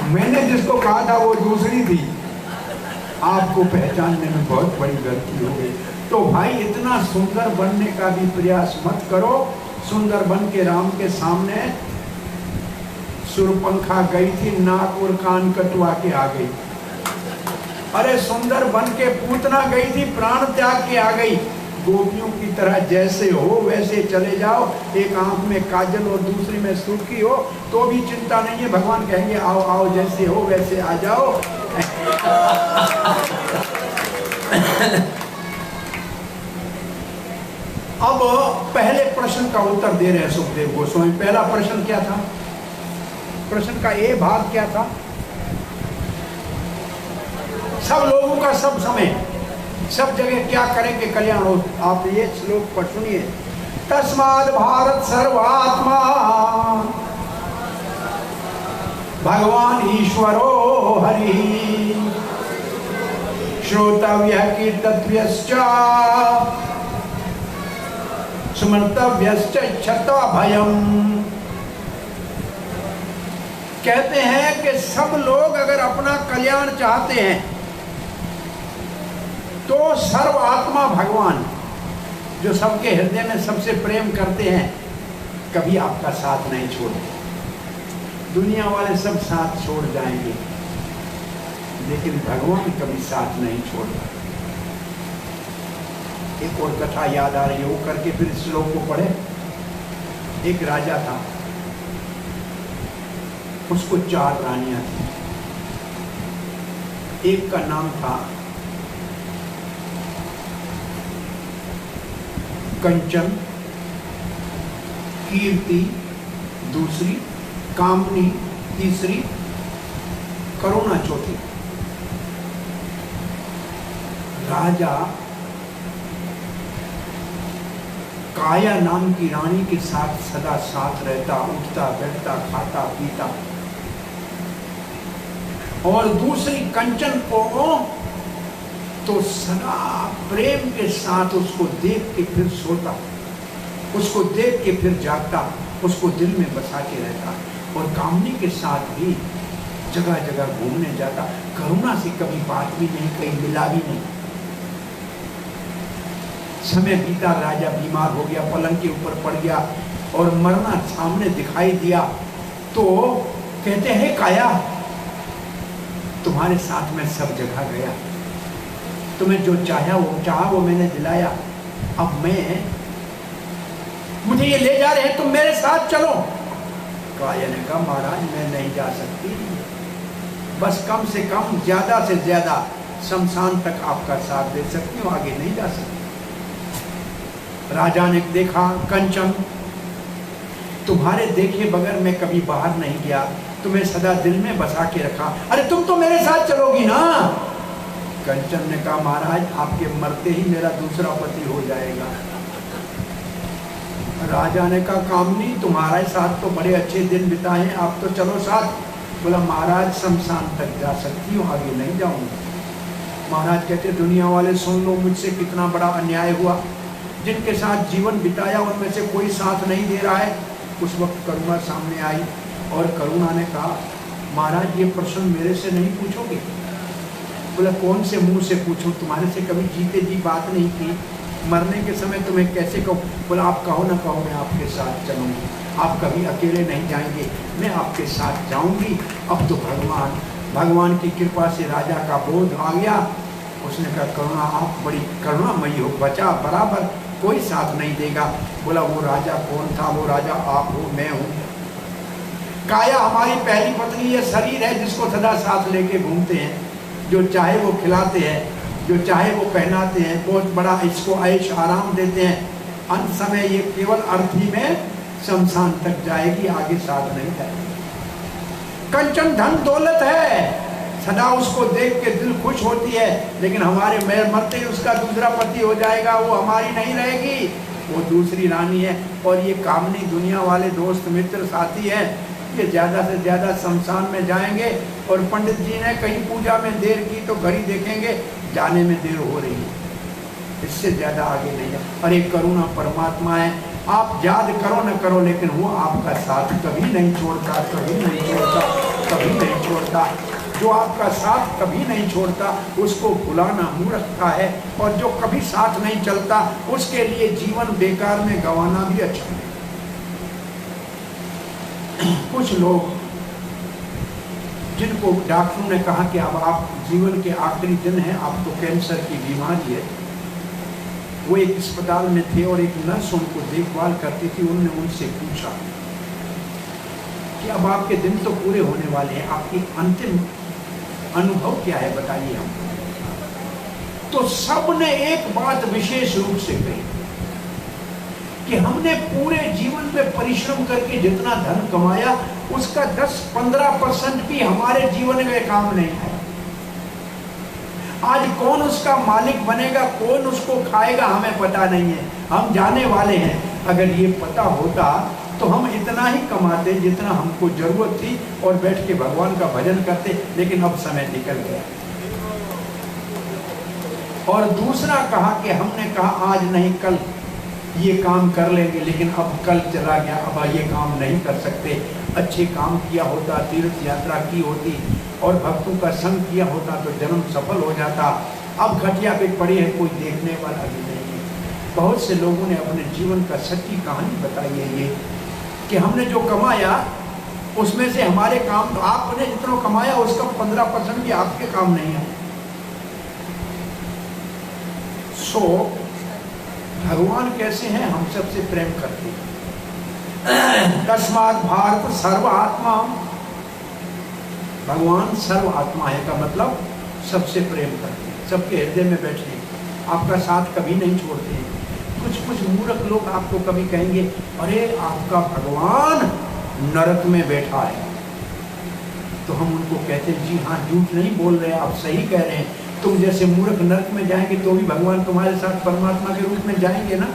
मैंने जिसको कहा था वो दूसरी थी, आपको पहचानने में बहुत बड़ी गलती हो गई। तो भाई, इतना सुंदर बनने का भी प्रयास मत करो। सुंदर बन के राम के सामने सुरपंखा गई थी, नाक और कान कटवा के आ गई। अरे सुंदर बन के पूतना गई थी, प्राण त्याग के आ गई। गोपियों की तरह जैसे हो वैसे चले जाओ। एक आंख में काजल और दूसरी में सुर्खी हो तो भी चिंता नहीं है। भगवान कहेंगे, आओ आओ, जैसे हो वैसे आ जाओ। अब पहले प्रश्न का उत्तर दे रहे हैं सुखदेव गोस्वामी। पहला प्रश्न क्या था? प्रश्न का ए भाग क्या था? सब लोगों का सब समय, सब जगह क्या करें कि कल्याण हो। आप ये श्लोक पर सुनिए, तस्माद् भारत सर्वात्मा भगवान ईश्वरो हरि श्रोतव्य कीर्तव्यश्च स्मर्तव्यश्च इच्छता भयम्। कहते हैं कि सब लोग अगर अपना कल्याण चाहते हैं तो सर्व आत्मा भगवान, जो सबके हृदय में सबसे प्रेम करते हैं, कभी आपका साथ नहीं छोड़ते। दुनिया वाले सब साथ छोड़ जाएंगे, लेकिन भगवान कभी साथ नहीं छोड़ता। एक और कथा याद आ रही है, वो करके फिर श्लोक को पढ़े। एक राजा था, उसको 4 रानियां थी। एक का नाम था कंचन, कीर्ति दूसरी, कामनी तीसरी, करुणा चौथी। राजा काया नाम की रानी के साथ सदा साथ रहता, उठता बैठता, खाता पीता। और दूसरी कंचन को तो सदा प्रेम के साथ उसको देख के फिर सोता, उसको देख के फिर जागता, उसको दिल में बसा के रहता, और कामनी के साथ भी जगह जगह घूमने जाता। करुणा से कभी बात भी नहीं, कहीं मिला भी नहीं। समय बीता, राजा बीमार हो गया, पलंग के ऊपर पड़ गया और मरना सामने दिखाई दिया। तो कहते हैं काया, तुम्हारे साथ मैं सब जगह गया, तुम्हें जो चाहा वो मैंने दिलाया, अब मुझे ये ले जा रहे हैं, तुम मेरे साथ चलो। काया ने कहा महाराज मैं नहीं जा सकती, बस कम से कम ज्यादा से ज्यादा शमशान तक आपका साथ दे सकती हूँ, आगे नहीं जा सकती। राजा ने देखा कंचन, तुम्हारे देखे बगैर मैं कभी बाहर नहीं गया, तुम्हें सदा दिल में बसा के रखा, अरे तुम तो मेरे साथ चलोगी ना। कंचन ने कहा महाराज आपके मरते ही मेरा दूसरा पति हो जाएगा। राजा ने कहा कामनी तुम्हारे साथ तो बड़े अच्छे दिन बिताए हैं, आप तो चलो साथ। बोला महाराज शमशान तक जा सकती हूँ, आगे नहीं जाऊंगा। महाराज कहते दुनिया वाले सुन लो मुझसे कितना बड़ा अन्याय हुआ, जिनके साथ जीवन बिताया उनमें से कोई साथ नहीं दे रहा है। उस वक्त करुणा सामने आई और करुणा ने कहा महाराज ये प्रश्न मेरे से नहीं पूछोगे। बोला कौन से मुंह से पूछूं, तुम्हारे से कभी जीते जी बात नहीं की, मरने के समय तुम्हें कैसे कहूँ। बोला आप कहो ना कहो मैं आपके साथ चलूँगी, आप कभी अकेले नहीं जाएंगे, मैं आपके साथ जाऊँगी। अब तो भगवान की कृपा से राजा का बोध आ गया। उसने कहा करुणा आप बड़ी करुणामयी हो, बचा बराबर कोई साथ नहीं देगा। बोला वो राजा कौन था, वो राजा आप हो मैं हूँ। काया हमारी पहली पत्नी, ये शरीर है जिसको सदा साथ लेके घूमते हैं, जो चाहे वो खिलाते हैं, जो चाहे वो पहनाते हैं, बहुत बड़ा इसको ऐश आराम देते हैं। अंत समय ये केवल अर्थी में शमशान तक जाएगी, आगे साथ नहीं जाएगी। कंचन धन दौलत है, सदा उसको देख के दिल खुश होती है, लेकिन हमारे मरते ही उसका दूसरा पति हो जाएगा, वो हमारी नहीं रहेगी, वो दूसरी रानी है। और ये कामनी दुनिया वाले दोस्त मित्र साथी हैं, ये ज़्यादा से ज़्यादा शमशान में जाएंगे। और पंडित जी ने कहीं पूजा में देर की तो घड़ी देखेंगे, जाने में देर हो रही है, इससे ज़्यादा आगे नहीं है। अरे करुणा परमात्मा है, आप याद करो न करो, लेकिन वो आपका साथ कभी नहीं छोड़ता, कभी नहीं छोड़ता, कभी नहीं छोड़ता। जो आपका साथ कभी नहीं छोड़ता उसको भुलाना मूर्खता है, और जो कभी साथ नहीं चलता उसके लिए जीवन बेकार में गंवाना भी अच्छा नहीं। कुछ लोग जिनको डॉक्टरों ने कहा कि अब आप जीवन के आखिरी दिन हैं, आपको कैंसर की बीमारी है, वो एक अस्पताल में थे और एक नर्स उनको देखभाल करती थी। उन्होंने उनसे पूछा कि अब आपके दिन तो पूरे होने वाले हैं, आपकी अंतिम अनुभव क्या है बताइए हम। तो सबने एक बात विशेष रूप से कही कि हमने पूरे जीवन में परिश्रम करके जितना धन कमाया उसका 10-15% भी हमारे जीवन में काम नहीं है। आज कौन उसका मालिक बनेगा, कौन उसको खाएगा, हमें पता नहीं है, हम जाने वाले हैं। अगर ये पता होता तो हम इतना ही कमाते जितना हमको जरूरत थी और बैठ के भगवान का भजन करते, लेकिन अब समय निकल गया। और दूसरा कहा कि हमने कहा आज नहीं कल ये काम कर लेंगे, लेकिन अब कल चला गया, अब ये काम नहीं कर सकते। अच्छे काम किया होता, तीर्थ यात्रा की होती और भक्तों का संग किया होता तो जन्म सफल हो जाता। अब खटिया पे पड़े हैं, कोई देखने वाला भी नहीं है। बहुत से लोगों ने अपने जीवन का सच्ची कहानी बताई है ये कि हमने जो कमाया उसमें से हमारे काम, तो आपने जितना कमाया उसका 15% भी आपके काम नहीं है। सो भगवान कैसे हैं, हम सबसे प्रेम करते हैं। तस्मात् भारत सर्व आत्मा, भगवान सर्व आत्मा है का मतलब सबसे प्रेम करते हैं, सबके हृदय में बैठे हैं, आपका साथ कभी नहीं छोड़ते हैं। कुछ मूर्ख लोग आपको कभी कहेंगे अरे आपका भगवान नरक में बैठा है, तो हम उनको कहते हैं जी हाँ झूठ नहीं बोल रहे, आप सही कह रहे हैं। तुम जैसे मूर्ख नरक में जाएंगे तो भी भगवान तुम्हारे साथ परमात्मा के रूप में जाएंगे ना,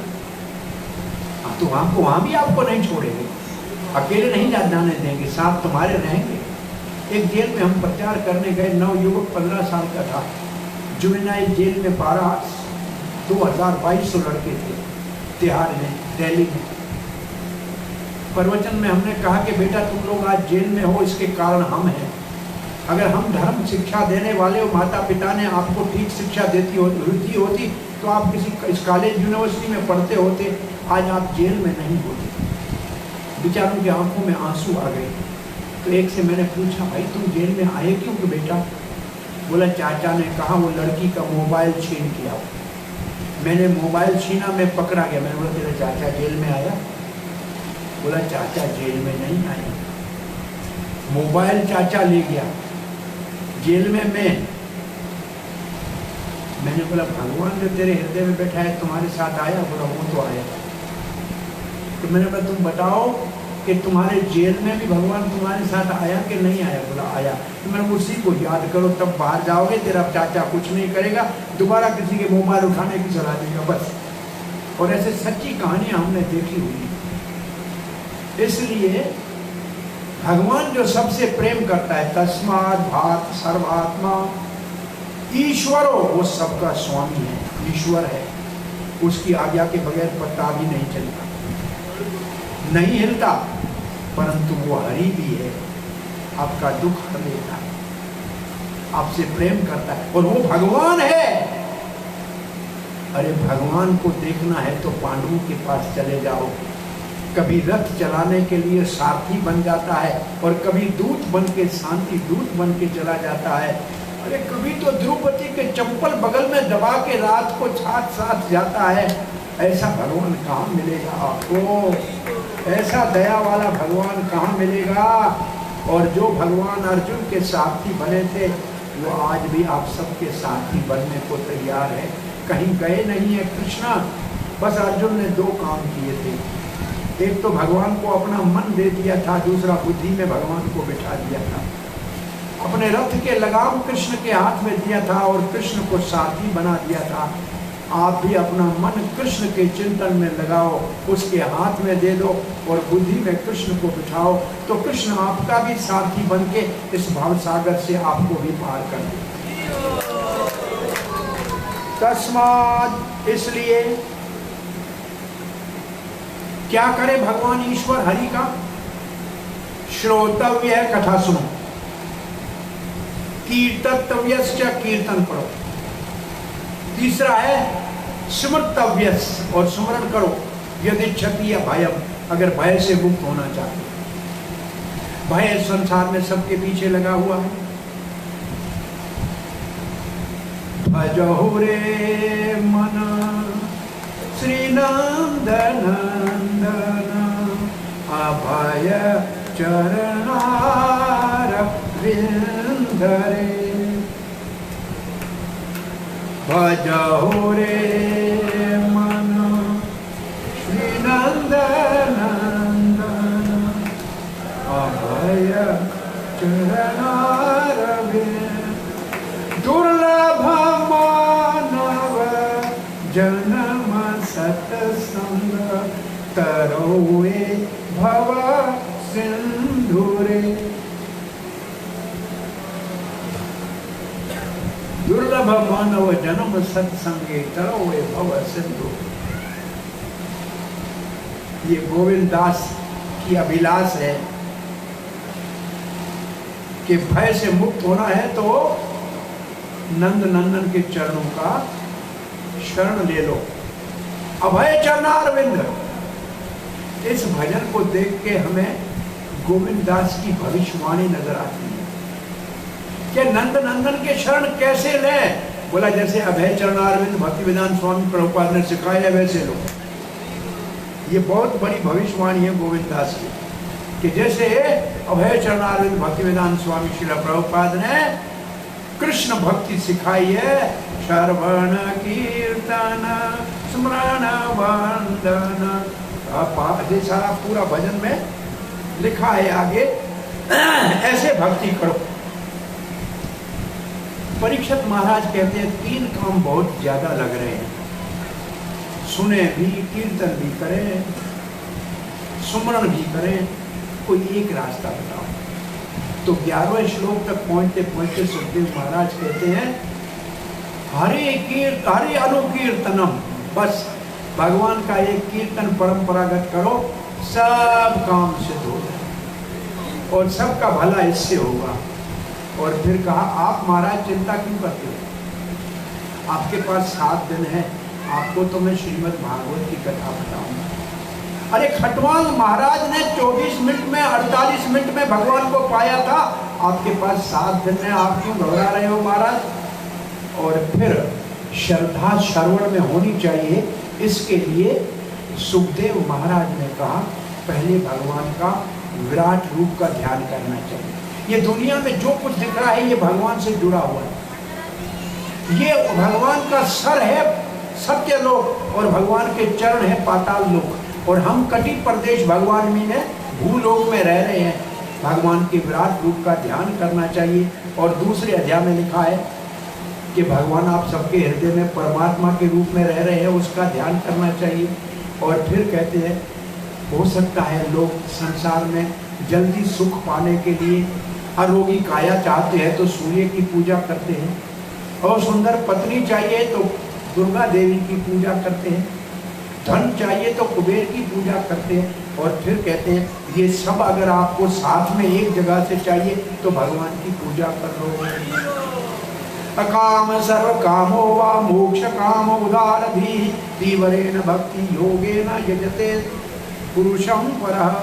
तो वहाँ भी आपको नहीं छोड़ेंगे, अकेले नहीं जाने देंगे, साथ तुम्हारे रहेंगे। एक जेल में हम प्रचार करने गए, नवयुवक 15 साल का था, जुवेनाइल जेल में 2200 लड़के थे तिहाड़ में, दिल्ली में। प्रवचन में हमने कहा कि बेटा तुम लोग आज जेल में हो, इसके कारण हम हैं। अगर हम धर्म शिक्षा देने वाले और माता पिता ने आपको ठीक शिक्षा देती होती तो आप किसी इस कॉलेज यूनिवर्सिटी में पढ़ते होते, आज आप जेल में नहीं होते। बेचारों की आंखों में आंसू आ गए। तो एक से मैंने पूछा, भाई तुम जेल में आए क्यों कि बेटा? बोला चाचा ने कहा वो लड़की का मोबाइल छीन के आओ। मैंने मोबाइल छीना, मैं पकड़ा गया। मैंने बोला तेरा चाचा जेल में आया? बोला चाचा जेल में नहीं आया, मोबाइल चाचा ले गया, जेल में मैंने बोला भगवान जो तेरे हृदय में बैठा है तुम्हारे साथ आया? बोला वो तो आया। तो मैंने बोला तुम बताओ कि तुम्हारे जेल में भी भगवान तुम्हारे साथ आया कि नहीं आया? बोला आया। तो मैंने उसी को याद करो, तब बाहर जाओगे, तेरा चाचा कुछ नहीं करेगा, दोबारा किसी के मोबाइल उठाने की सलाह देगा बस। और ऐसे सच्ची कहानियां हमने देखी हुई। इसलिए भगवान जो सबसे प्रेम करता है, तस्मात् भात सर्वात्मा ईश्वरो, वो सबका स्वामी है, ईश्वर है। उसकी आज्ञा के बगैर पत्ता भी नहीं चलता, नहीं हिलता, परंतु वो हरि भी है, आपका दुख हर लेता है, आपसे प्रेम करता है, और वो भगवान है। अरे भगवान को देखना है तो पांडवों के पास चले जाओ। कभी रथ चलाने के लिए सारथी बन जाता है, और कभी दूत बन के, शांति दूत बन के चला जाता है। अरे कभी तो द्रौपदी के चप्पल बगल में दबा के रात को साथ जाता है। ऐसा भगवान कहाँ मिलेगा आपको? ऐसा दया वाला भगवान कहाँ मिलेगा? और जो भगवान अर्जुन के साथी बने थे, वो आज भी आप सबके साथी बनने को तैयार है। कहीं गए नहीं है कृष्णा। बस अर्जुन ने 2 काम किए थे। एक तो भगवान को अपना मन दे दिया था, दूसरा बुद्धि में भगवान को बिठा दिया था। अपने रथ के लगाम कृष्ण के हाथ में दिया था और कृष्ण को साथी बना दिया था। आप भी अपना मन कृष्ण के चिंतन में लगाओ, उसके हाथ में दे दो और बुद्धि में कृष्ण को बिठाओ, तो कृष्ण आपका भी साथी बन के इस भाव सागर से आपको भी पार कर दे। तस्मात्, इसलिए क्या करे भगवान ईश्वर हरि का? श्रोतव्य है, कथा सुनो। कीर्तव्यश्च, कीर्तन करो। तीसरा है स्मृतव्यस्, और स्मरण करो। यदि क्षति या भयम, अगर भय से मुक्त होना चाहते। भय संसार में सबके पीछे लगा हुआ है। भजहु रे मन श्री नंदनंदन, अभय चरणार विंदरे। भजहु रे मन श्री नंदनंदन, अभय चरणार विंदरे। दुर्लभ मानव जन्म सत्संग, तरोए भव सिंधुरे। दुर्लभ मानव जन्म सत्संगे, तरोए भव सिंधु। ये गोविंद दास की अभिलाष है कि भय से मुक्त होना है तो नंद नंदन के चरणों का शरण ले लो। अभय चरणारविंद। इस भजन को देख के हमें गोविंद दास की भविष्यवाणी नजर आती है कि नंद नंदन के शरण कैसे लें। बोला जैसे अभय चरणारविंद भक्तिवेदांत स्वामी प्रभुपाद ने सिखाया वैसे लो। ये बहुत बड़ी भविष्यवाणी है गोविंद दास की कि जैसे अभय चरणारविंद भक्तिवेदांत स्वामी श्रील प्रभुपाद ने कृष्ण भक्ति सिखाई है। श्रवण कीर्तन स्मरण वंदन, सारा पूरा भजन में लिखा है आगे। ऐसे भक्ति करो। परीक्षित महाराज कहते हैं 3 काम बहुत ज्यादा लग रहे हैं। सुने भी, कीर्तन भी करें, सुमरण भी करें, कोई एक रास्ता बताओ। तो 11वें श्लोक तक पहुंचते पहुंचते सुखदेव महाराज कहते हैं हरे अनुकीर्तनम, बस भगवान का एक कीर्तन परंपरागत करो, सब काम सिद्ध हो जाए और सबका भला इससे होगा। और फिर कहा आप महाराज चिंता क्यों करते हो, आपके पास 7 दिन है, आपको तो मैं श्रीमद् भागवत की कथा बताऊंगा। अरे खटवांग महाराज ने 24 मिनट में 48 मिनट में भगवान को पाया था, आपके पास 7 दिन है, आप क्यों घबरा रहे हो महाराज। और फिर श्रद्धा श्रवण में होनी चाहिए, इसके लिए सुखदेव महाराज ने कहा पहले भगवान का विराट रूप का ध्यान करना चाहिए। ये दुनिया में जो कुछ दिख रहा है ये भगवान से जुड़ा हुआ है। ये भगवान का सर है सत्य लोक और भगवान के चरण है पाताल लोक, और हम कटी प्रदेश भगवान में ने भूलोक में रह रहे हैं। भगवान के विराट रूप का ध्यान करना चाहिए। और दूसरे अध्याय में लिखा है कि भगवान आप सबके हृदय में परमात्मा के रूप में रह रहे हैं, उसका ध्यान करना चाहिए। और फिर कहते हैं हो सकता है लोग संसार में जल्दी सुख पाने के लिए अरोगी काया चाहते हैं तो सूर्य की पूजा करते हैं, और सुंदर पत्नी चाहिए तो दुर्गा देवी की पूजा करते हैं, धन चाहिए तो कुबेर की पूजा करते हैं। और फिर कहते हैं ये सब अगर आपको साथ में एक जगह से चाहिए तो भगवान की पूजा कर लो। अकाम सर्व कामो वा मोक्ष काम उदारधी तीव्रेण भक्ति योगेन यजते पुरुषम परः।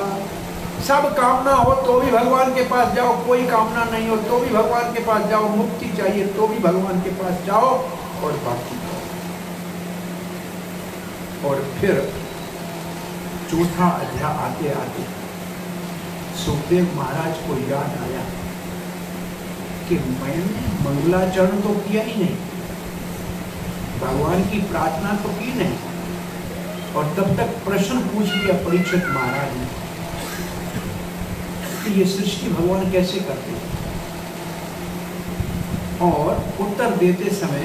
सब कामना हो तो भी भगवान के पास जाओ, कोई कामना नहीं हो तो भी भगवान के पास जाओ, मुक्ति चाहिए तो भी भगवान के पास जाओ और भक्ति करो। और फिर चौथा अध्याय आते आते सुखदेव महाराज को याद आया कि मैंने मंगलाचरण तो किया ही नहीं, भगवान की प्रार्थना तो की नहीं। और तब तक प्रश्न पूछ लिया परीक्षित महाराज ने कि ये सृष्टि भगवान कैसे करते हैं। और उत्तर देते समय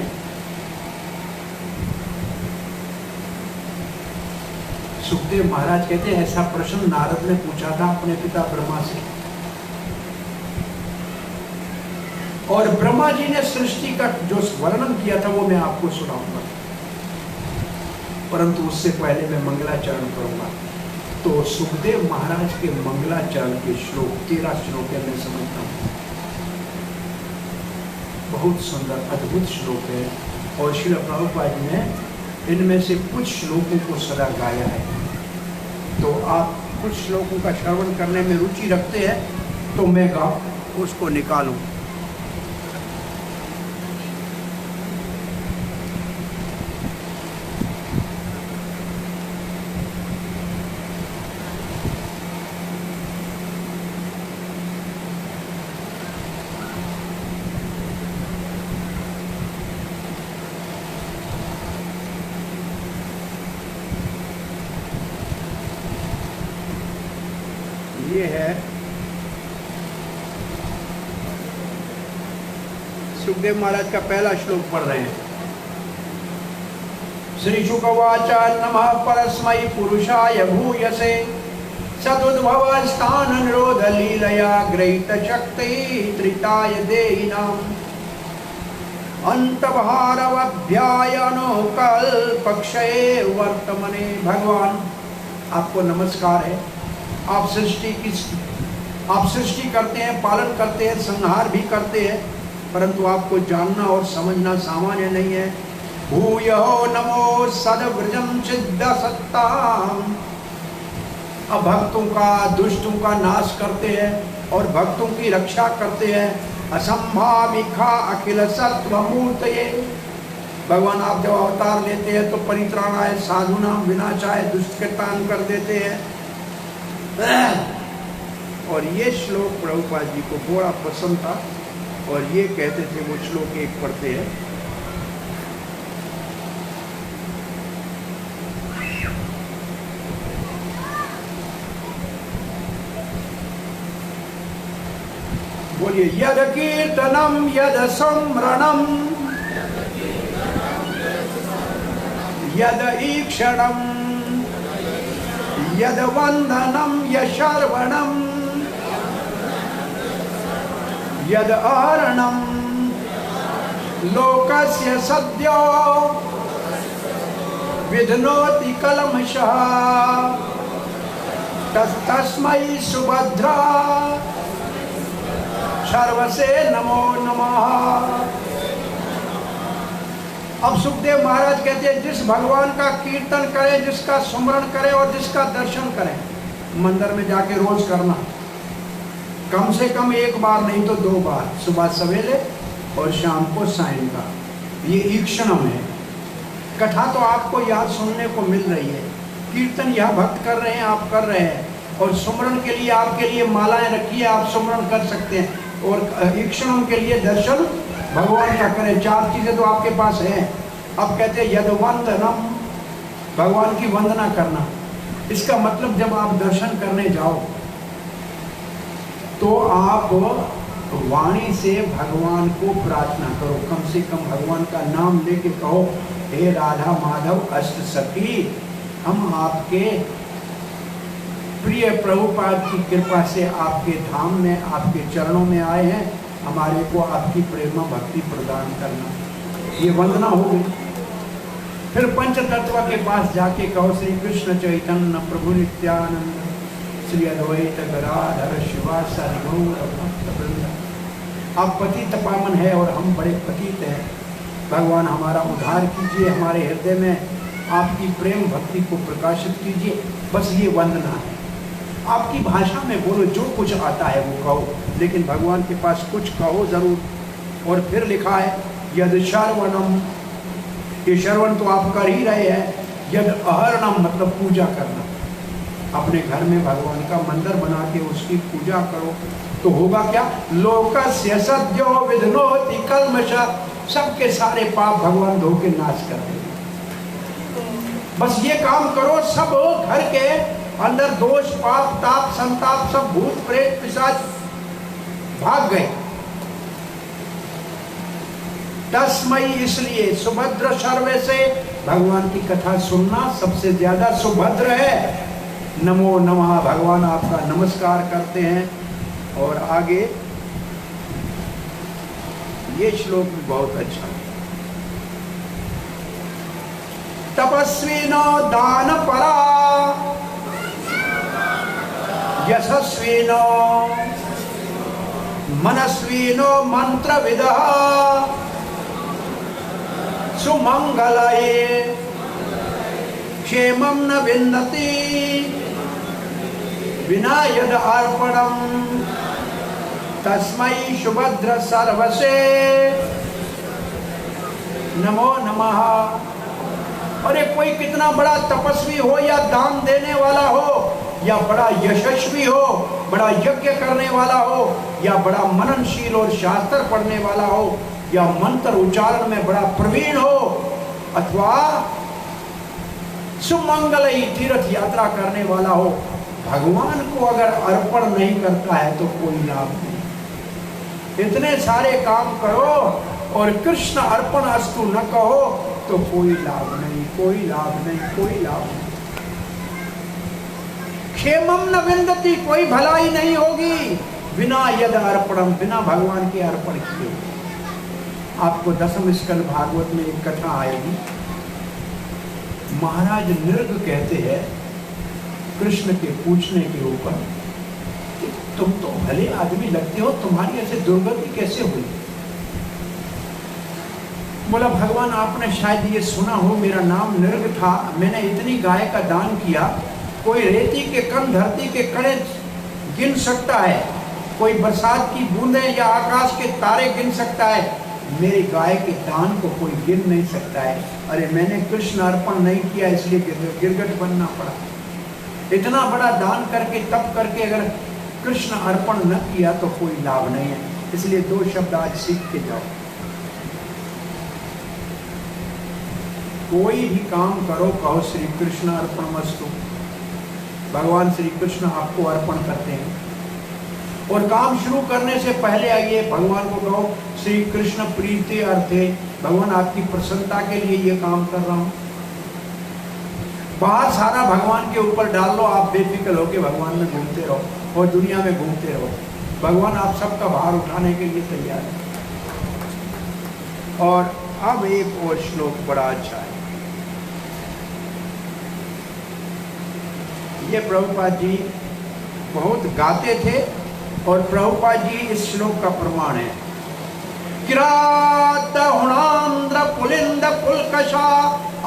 सुखदेव महाराज कहते हैं ऐसा प्रश्न नारद ने पूछा था अपने पिता ब्रह्मा से, और ब्रह्मा जी ने सृष्टि का जो वर्णन किया था वो मैं आपको सुनाऊंगा, परंतु उससे पहले मैं मंगलाचरण करूंगा। तो सुखदेव महाराज के मंगलाचरण के श्लोक 13 श्लोक है, मैं समझता हूँ बहुत सुंदर अद्भुत श्लोक है। और श्रील प्रभुपाद जी ने इनमें से कुछ श्लोकों को सदा गाया है। तो आप कुछ श्लोकों का श्रवण करने में रुचि रखते हैं तो मैं गाऊं उसको निकालूं। ये है सुखदेव महाराज का पहला श्लोक पढ़ रहे हैं। श्री शुकवाच नमः परस्मै पुरुषाय भूयसे सदुद्भव स्थान निरोध लीलया ग्रहित शक्ति त्रिताय देहिनाम अंतभारवभ्यायनो कल्पक्षये वर्तमने। भगवान आपको नमस्कार है। आप सृष्टि करते हैं, पालन करते हैं, संहार भी करते हैं, परंतु आपको जानना और समझना सामान्य नहीं है। भूयो नमो सद्वृजम सिद्ध सत्ताम। अब भक्तों का दुष्टों का नाश करते हैं और भक्तों की रक्षा करते हैं। असंभाविका अखिल सत्वमूर्तये। भगवान आप जब अवतार लेते हैं तो परित्राणाय साधुनाम विनाशाय दुष्ट के तान कर देते हैं। और ये श्लोक प्रभुपाद जी को बड़ा पसंद था और ये कहते थे, वो श्लोक एक पढ़ते हैं। बोलिए यद कीर्तनम यद स्मरणम यद ईक्षणम यद वंदनम यशर्वणम यद अहरणम लोकस्य सद्यो विधनोति कलमशः तस्मै सुभद्रा सर्वसे नमो नमः। अब सुखदेव महाराज कहते हैं जिस भगवान का कीर्तन करें, जिसका सुमरण करें और जिसका दर्शन करें, मंदिर में जाके रोज करना, कम से कम एक बार नहीं तो 2 बार, सुबह सवेरे और शाम को सायंकाल। ये ईक्षणम है। कथा तो आपको यहाँ सुनने को मिल रही है, कीर्तन यह भक्त कर रहे हैं, आप कर रहे हैं, और सुमरण के लिए आपके लिए मालाएं रखी है, आप सुमरण कर सकते हैं, और ईक्षणम के लिए दर्शन भगवान का करें। 4 चीजें तो आपके पास हैं। अब कहते हैं यद वंदनम, भगवान की वंदना करना। इसका मतलब जब आप दर्शन करने जाओ तो आप वाणी से भगवान को प्रार्थना करो, कम से कम भगवान का नाम लेके कहो, हे राधा माधव अष्ट सखी, हम आपके प्रिय प्रभुपाद की कृपा से आपके धाम में, आपके चरणों में आए हैं, हमारे को आपकी प्रेम भक्ति प्रदान करना। ये वंदना हो गई। फिर पंच तत्व के पास जाके कहो, श्री कृष्ण चैतन्य प्रभु नित्यानंद श्री अद्वैत गदाधर शिवासादि गौर भक्तवृंद। आप पतित पावन है और हम बड़े पतित हैं, भगवान हमारा उद्धार कीजिए, हमारे हृदय में आपकी प्रेम भक्ति को प्रकाशित कीजिए। बस ये वंदना है। आपकी भाषा में बोलो, जो कुछ आता है वो कहो, लेकिन भगवान के पास कुछ कहो जरूर। और फिर लिखा है यद श्रवणम, ये श्रवण तो आप कर ही रहे हैं। यद अहरणम मतलब पूजा करना, अपने घर में भगवान का मंदिर बना के उसकी पूजा करो तो होगा क्या, लोकस्य सद्यो विधनोति कल्मषः, सबके सारे पाप भगवान धो के नाश कर देंगे। बस ये काम करो, सब घर के अंदर दोष पाप ताप संताप सब भूत प्रेत पिशाच भाग गए। तस्मयी इसलिए सुभद्र सर्वे से, भगवान की कथा सुनना सबसे ज्यादा सुभद्र है। नमो नमः, भगवान आपका नमस्कार करते हैं। और आगे ये श्लोक भी बहुत अच्छा है। तपस्विनो दान परा यशस्विनो मनस्विनो मंत्रविदः सुमंगलये क्षेमं न विन्दति विना यद अर्पणम तस्मै सुभद्र सर्वसे नमो नमः। अरे कोई कितना बड़ा तपस्वी हो या दान देने वाला हो, या बड़ा यशस्वी हो, बड़ा यज्ञ करने वाला हो, या बड़ा मननशील और शास्त्र पढ़ने वाला हो, या मंत्र उच्चारण में बड़ा प्रवीण हो, अथवा सुमंगलई तीर्थ यात्रा करने वाला हो, भगवान को अगर अर्पण नहीं करता है तो कोई लाभ नहीं। इतने सारे काम करो और कृष्ण अर्पण अस्तु न कहो तो कोई लाभ नहीं, कोई लाभ नहीं, कोई लाभ नहीं। क्षेमम न विन्दति, कोई भलाई नहीं होगी बिना यद अर्पणम, बिना भगवान के अर्पण किए। आपको दशम स्कंद भागवत में एक कथा आएगी। महाराज निर्ग कहते हैं कृष्ण के पूछने के ऊपर, तुम तो भले आदमी लगते हो, तुम्हारी ऐसे दुर्गति कैसे हुई? बोला भगवान आपने शायद ये सुना हो, मेरा नाम निर्ग था, मैंने इतनी गाय का दान किया, कोई रेती के कण धरती के कणे गिन सकता है, कोई बरसात की बूंदें या आकाश के तारे गिन सकता है, मेरी गाय के दान को कोई गिन नहीं सकता है। अरे मैंने कृष्ण अर्पण नहीं किया इसलिए गिरगट बनना पड़ा। इतना बड़ा दान करके तप करके अगर कृष्ण अर्पण न किया तो कोई लाभ नहीं है। इसलिए 2 शब्द आज सीख के जाओ। कोई भी काम करो, कहो श्री कृष्ण अर्पणमस्तु, भगवान श्री कृष्ण आपको अर्पण करते हैं। और काम शुरू करने से पहले आइए भगवान को कहो श्री कृष्ण प्रीति अर्थे, भगवान आपकी प्रसन्नता के लिए ये काम कर रहा हूँ। बाहर सारा भगवान के ऊपर डाल लो, आप बेफिक्र होकर भगवान में घूमते रहो और दुनिया में घूमते रहो। भगवान आप सबका भार उठाने के लिए तैयार है। और अब एक और श्लोक बड़ा अच्छा है। ये प्रभुपाद जी बहुत गाते थे और प्रभुपाद जी इस श्लोक का प्रमाण है। किरात हुणांद्र पुलिंद पुलकशा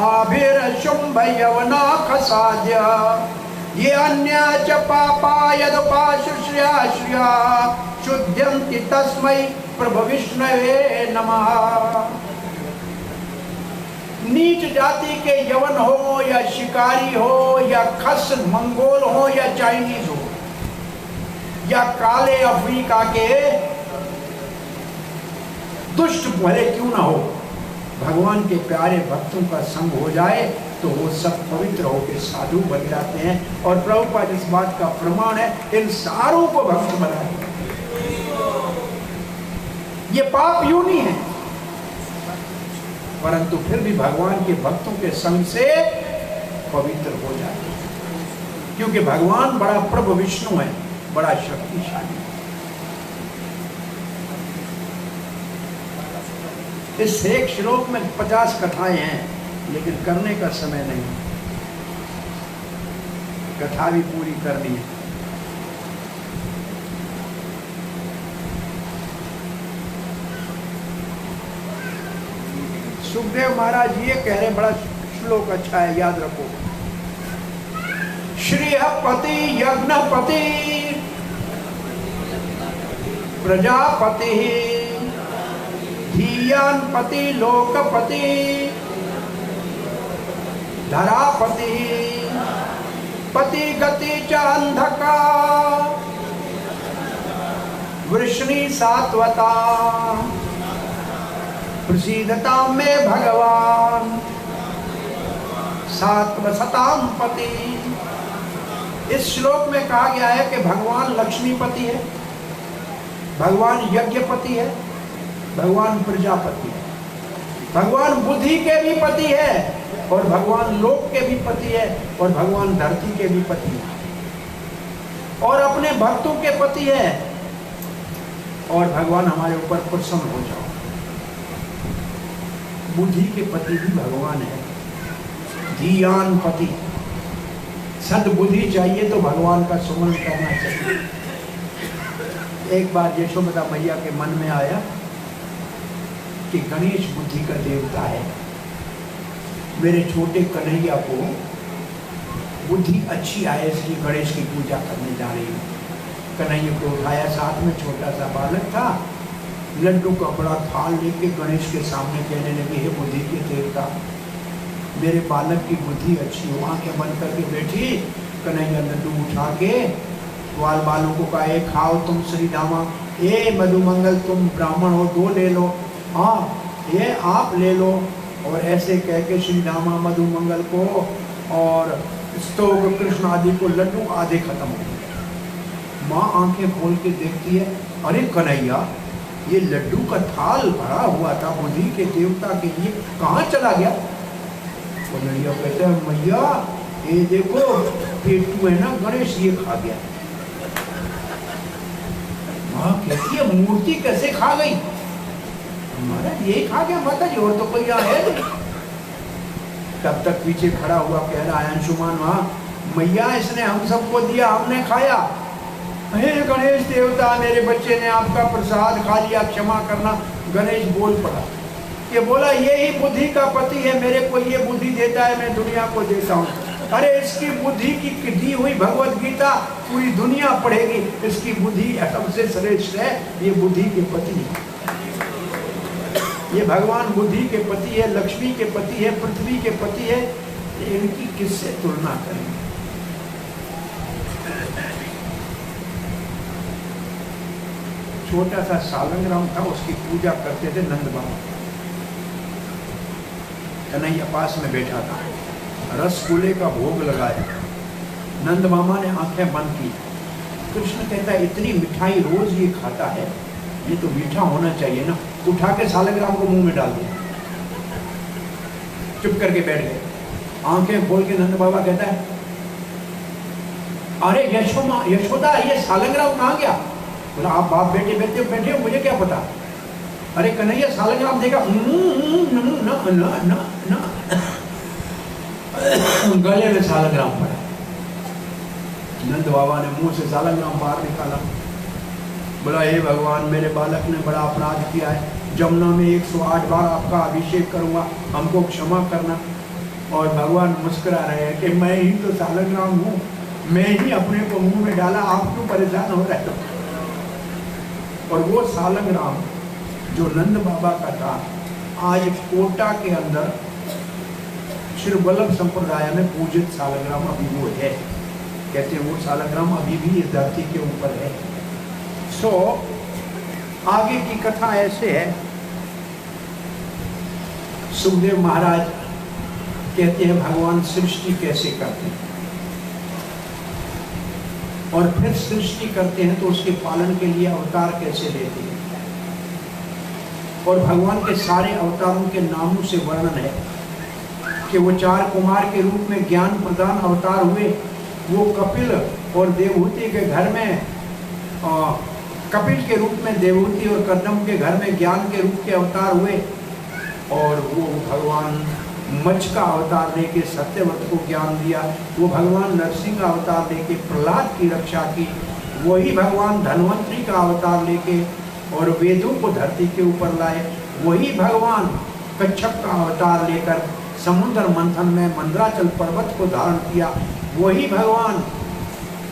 आभिर शुंभ यवना खसाद्य ये अन्य च पापा यदुपाश्रया श्रिया शुद्ध्यन्ति तस्मै प्रभु विष्णवे नमः। नीच जाति के यवन हो या शिकारी हो या खस मंगोल हो या चाइनीज हो या काले अफ्रीका के दुष्ट भले क्यों ना हो, भगवान के प्यारे भक्तों का संग हो जाए तो वो सब पवित्र होकर साधु बन जाते हैं। और प्रभुपाद इस बात का प्रमाण है, इन सारों को भक्त बनाए। ये पाप योनि है, परंतु फिर भी भगवान के भक्तों के संग से पवित्र हो जाते हैं, क्योंकि भगवान बड़ा प्रभु विष्णु है, बड़ा शक्तिशाली है। इस एक श्लोक में 50 कथाएं हैं, लेकिन करने का समय नहीं, कथा भी पूरी करनी है। सुखदेव महाराज ये कह रहे, बड़ा श्लोक अच्छा है, याद रखो। श्रीहपति यज्ञपति प्रजापति धीयानपति लोकपति धरापति पति गति च अंधका वृष्णि सात्वता प्रसीदता में भगवान सात्वसताम पति। इस श्लोक में कहा गया है कि भगवान लक्ष्मीपति है, भगवान यज्ञपति है, भगवान प्रजापति है, भगवान बुद्धि के भी पति है और भगवान लोक के भी पति है और भगवान धरती के भी पति है और अपने भक्तों के पति है। और भगवान हमारे ऊपर प्रसन्न हो जाओ। बुद्धि के पति भी भगवान है, धीयान पति। सद्बुद्धि चाहिए तो भगवान का सुमन करना चाहिए। एक बार यशोदा मैया के मन में आया कि गणेश बुद्धि का देवता है, मेरे छोटे कन्हैया को बुद्धि अच्छी आए इसलिए गणेश की पूजा करने जा रही हूँ। कन्हैया को उठाया, साथ में छोटा सा बालक था, लड्डू का बड़ा थाल लेके गणेश के सामने कहने लगी, हे बुद्धि के देवता, मेरे बालक की बुद्धि अच्छी हो। आंखें बंद करके बैठी, कन्हैया लड्डू उठा के ग्वाल बालों को कहा, ए खाओ तुम श्री दामा, ए मधुमंगल तुम ब्राह्मण हो 2 ले लो, हाँ ये आप ले लो। और ऐसे कह के श्री दामा मधुमंगल को और स्तोक कृष्ण आदि को लड्डू आधे खत्म हो गए। माँ आंखें खोल के देखती है, अरे कन्हैया ये लड्डू का थाल भरा हुआ था बुद्धि के देवता के लिए, कहाँ चला गया? कन्हैया कहते हैं, मैया ये देखो पेटू है ना गणेश, ये खा गया। माँ कहती है, मूर्ति कैसे खा गई? महाराज ये खा गया माता जी, और तो कोई यहाँ है नहीं। तब तक पीछे खड़ा हुआ कह रहा है अंशुमान, वहाँ मैया इसने हम सबको दिया, हमने खाया। हे गणेश देवता, मेरे बच्चे ने आपका प्रसाद खा लिया, क्षमा करना। गणेश बोल पड़ा, ये बोला यही बुद्धि का पति है, मेरे को ये बुद्धि देता है, मैं दुनिया को देता हूँ। अरे इसकी बुद्धि की दी हुई भगवत गीता पूरी दुनिया पढ़ेगी, इसकी बुद्धि सबसे श्रेष्ठ है, ये बुद्धि के पति है। ये भगवान बुद्धि के पति है, लक्ष्मी के पति है, पृथ्वी के पति है, इनकी किससे तुलना करेंगे? छोटा सा सालंग्राम था, उसकी पूजा करते थे नंद बाबा। कन्हैया पास में बैठा था, रसगुल्ले का भोग लगाया, नंद मामा ने आंखें बंद की। कृष्ण कहता है, इतनी मिठाई रोज ये खाता है, ये तो मीठा होना चाहिए ना। उठा के सालग्राम को मुंह में डाल दिया, चुप करके बैठ गए। आंखें खोल के नंद बाबा कहता है, अरे यशोदा ये सालग्राम कहाँ गया? बोला आप बाप बेटे बैठे बैठे हो, मुझे क्या पता। अरे कन्हैया सालग्राम देखा, गले में सालग्राम पड़ा। नंद बाबा ने मुंह से सालग्राम बाहर निकाला, बोला हे भगवान, मेरे बालक ने बड़ा अपराध किया है, जमुना में 108 बार आपका अभिषेक करूंगा, हमको क्षमा करना। और भगवान मुस्कुरा रहे हैं कि मैं ही तो सालग्राम हूँ, मैं ही अपने को मुंह में डाला, आप क्यों परेशान हो रहे हो। और वो सालग्राम जो नंद बाबा का था, आज कोटा के अंदर श्री वल्लभ संप्रदाय में पूजित सालग्राम अभी वो है। कहते हैं वो सालग्राम अभी भी इस धरती के ऊपर है। सो आगे की कथा ऐसे है, सुखदेव महाराज कहते हैं भगवान सृष्टि कैसे करते हैं, और फिर सृष्टि करते हैं तो उसके पालन के लिए अवतार कैसे लेते हैं। और भगवान के सारे अवतारों के नामों से वर्णन है कि वो 4 कुमार के रूप में ज्ञान प्रदान अवतार हुए। वो कपिल और देवहूति के घर में कपिल के रूप में देवहूति और कदम के घर में ज्ञान के रूप के अवतार हुए। और वो भगवान मच्छ का अवतार लेके सत्यव्रत को ज्ञान दिया। वो भगवान नरसिंह का अवतार लेके प्रहलाद की रक्षा की। वही भगवान धन्वंतरी का अवतार लेके और वेदों को धरती के ऊपर लाए। वही भगवान कच्छप का अवतार लेकर समुद्र मंथन में मंदराचल पर्वत को धारण किया। वही भगवान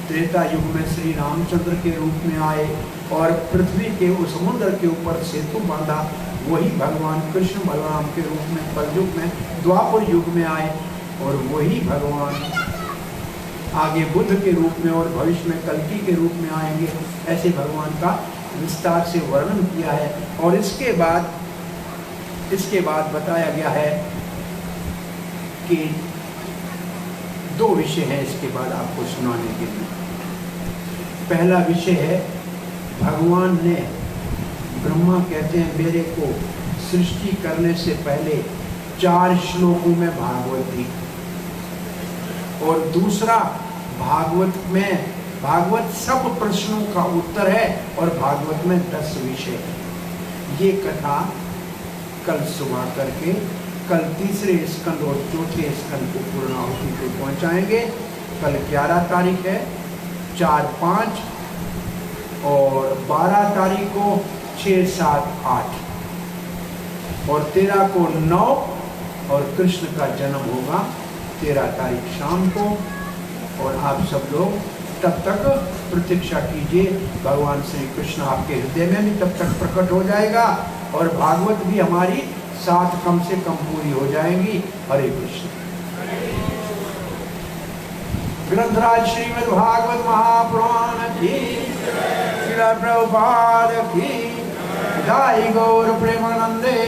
त्रेता युग में श्री रामचंद्र के रूप में आए और पृथ्वी के उस समुद्र के ऊपर सेतु बांधा। वही भगवान कृष्ण बलराम के रूप में कलयुग में द्वापर युग में आए। और वही भगवान आगे बुद्ध के रूप में और भविष्य में कल्कि के रूप में आएंगे। ऐसे भगवान का विस्तार से वर्णन किया है। और इसके बाद बताया गया है कि 2 विषय हैं इसके बाद आपको सुनाने के लिए। पहला विषय है, भगवान ने, ब्रह्मा कहते हैं मेरे को सृष्टि करने से पहले 4 श्लोकों में भागवत दी। और दूसरा, भागवत सब प्रश्नों का उत्तर है और भागवत में 10 विषय है। ये कथा कल सुबह करके कल तीसरे स्कंद और चौथे स्कंद को पूर्णाहुति पे पहुंचाएंगे। कल 11 तारीख है, 4, 5 और 12 तारीख को 6, 7, 8 और 13 को 9 और कृष्ण का जन्म होगा 13 तारीख शाम को। और आप सब लोग तब तक प्रतीक्षा कीजिए, भगवान श्री कृष्ण आपके हृदय में भी तब तक प्रकट हो जाएगा और भागवत भी हमारी 7 कम से कम पूरी हो जाएंगी। हरे कृष्ण। ग्रंथराज श्रीमद् भागवत महापुराण की, श्रील प्रभुपाद की जय। गौर प्रेमानंदे।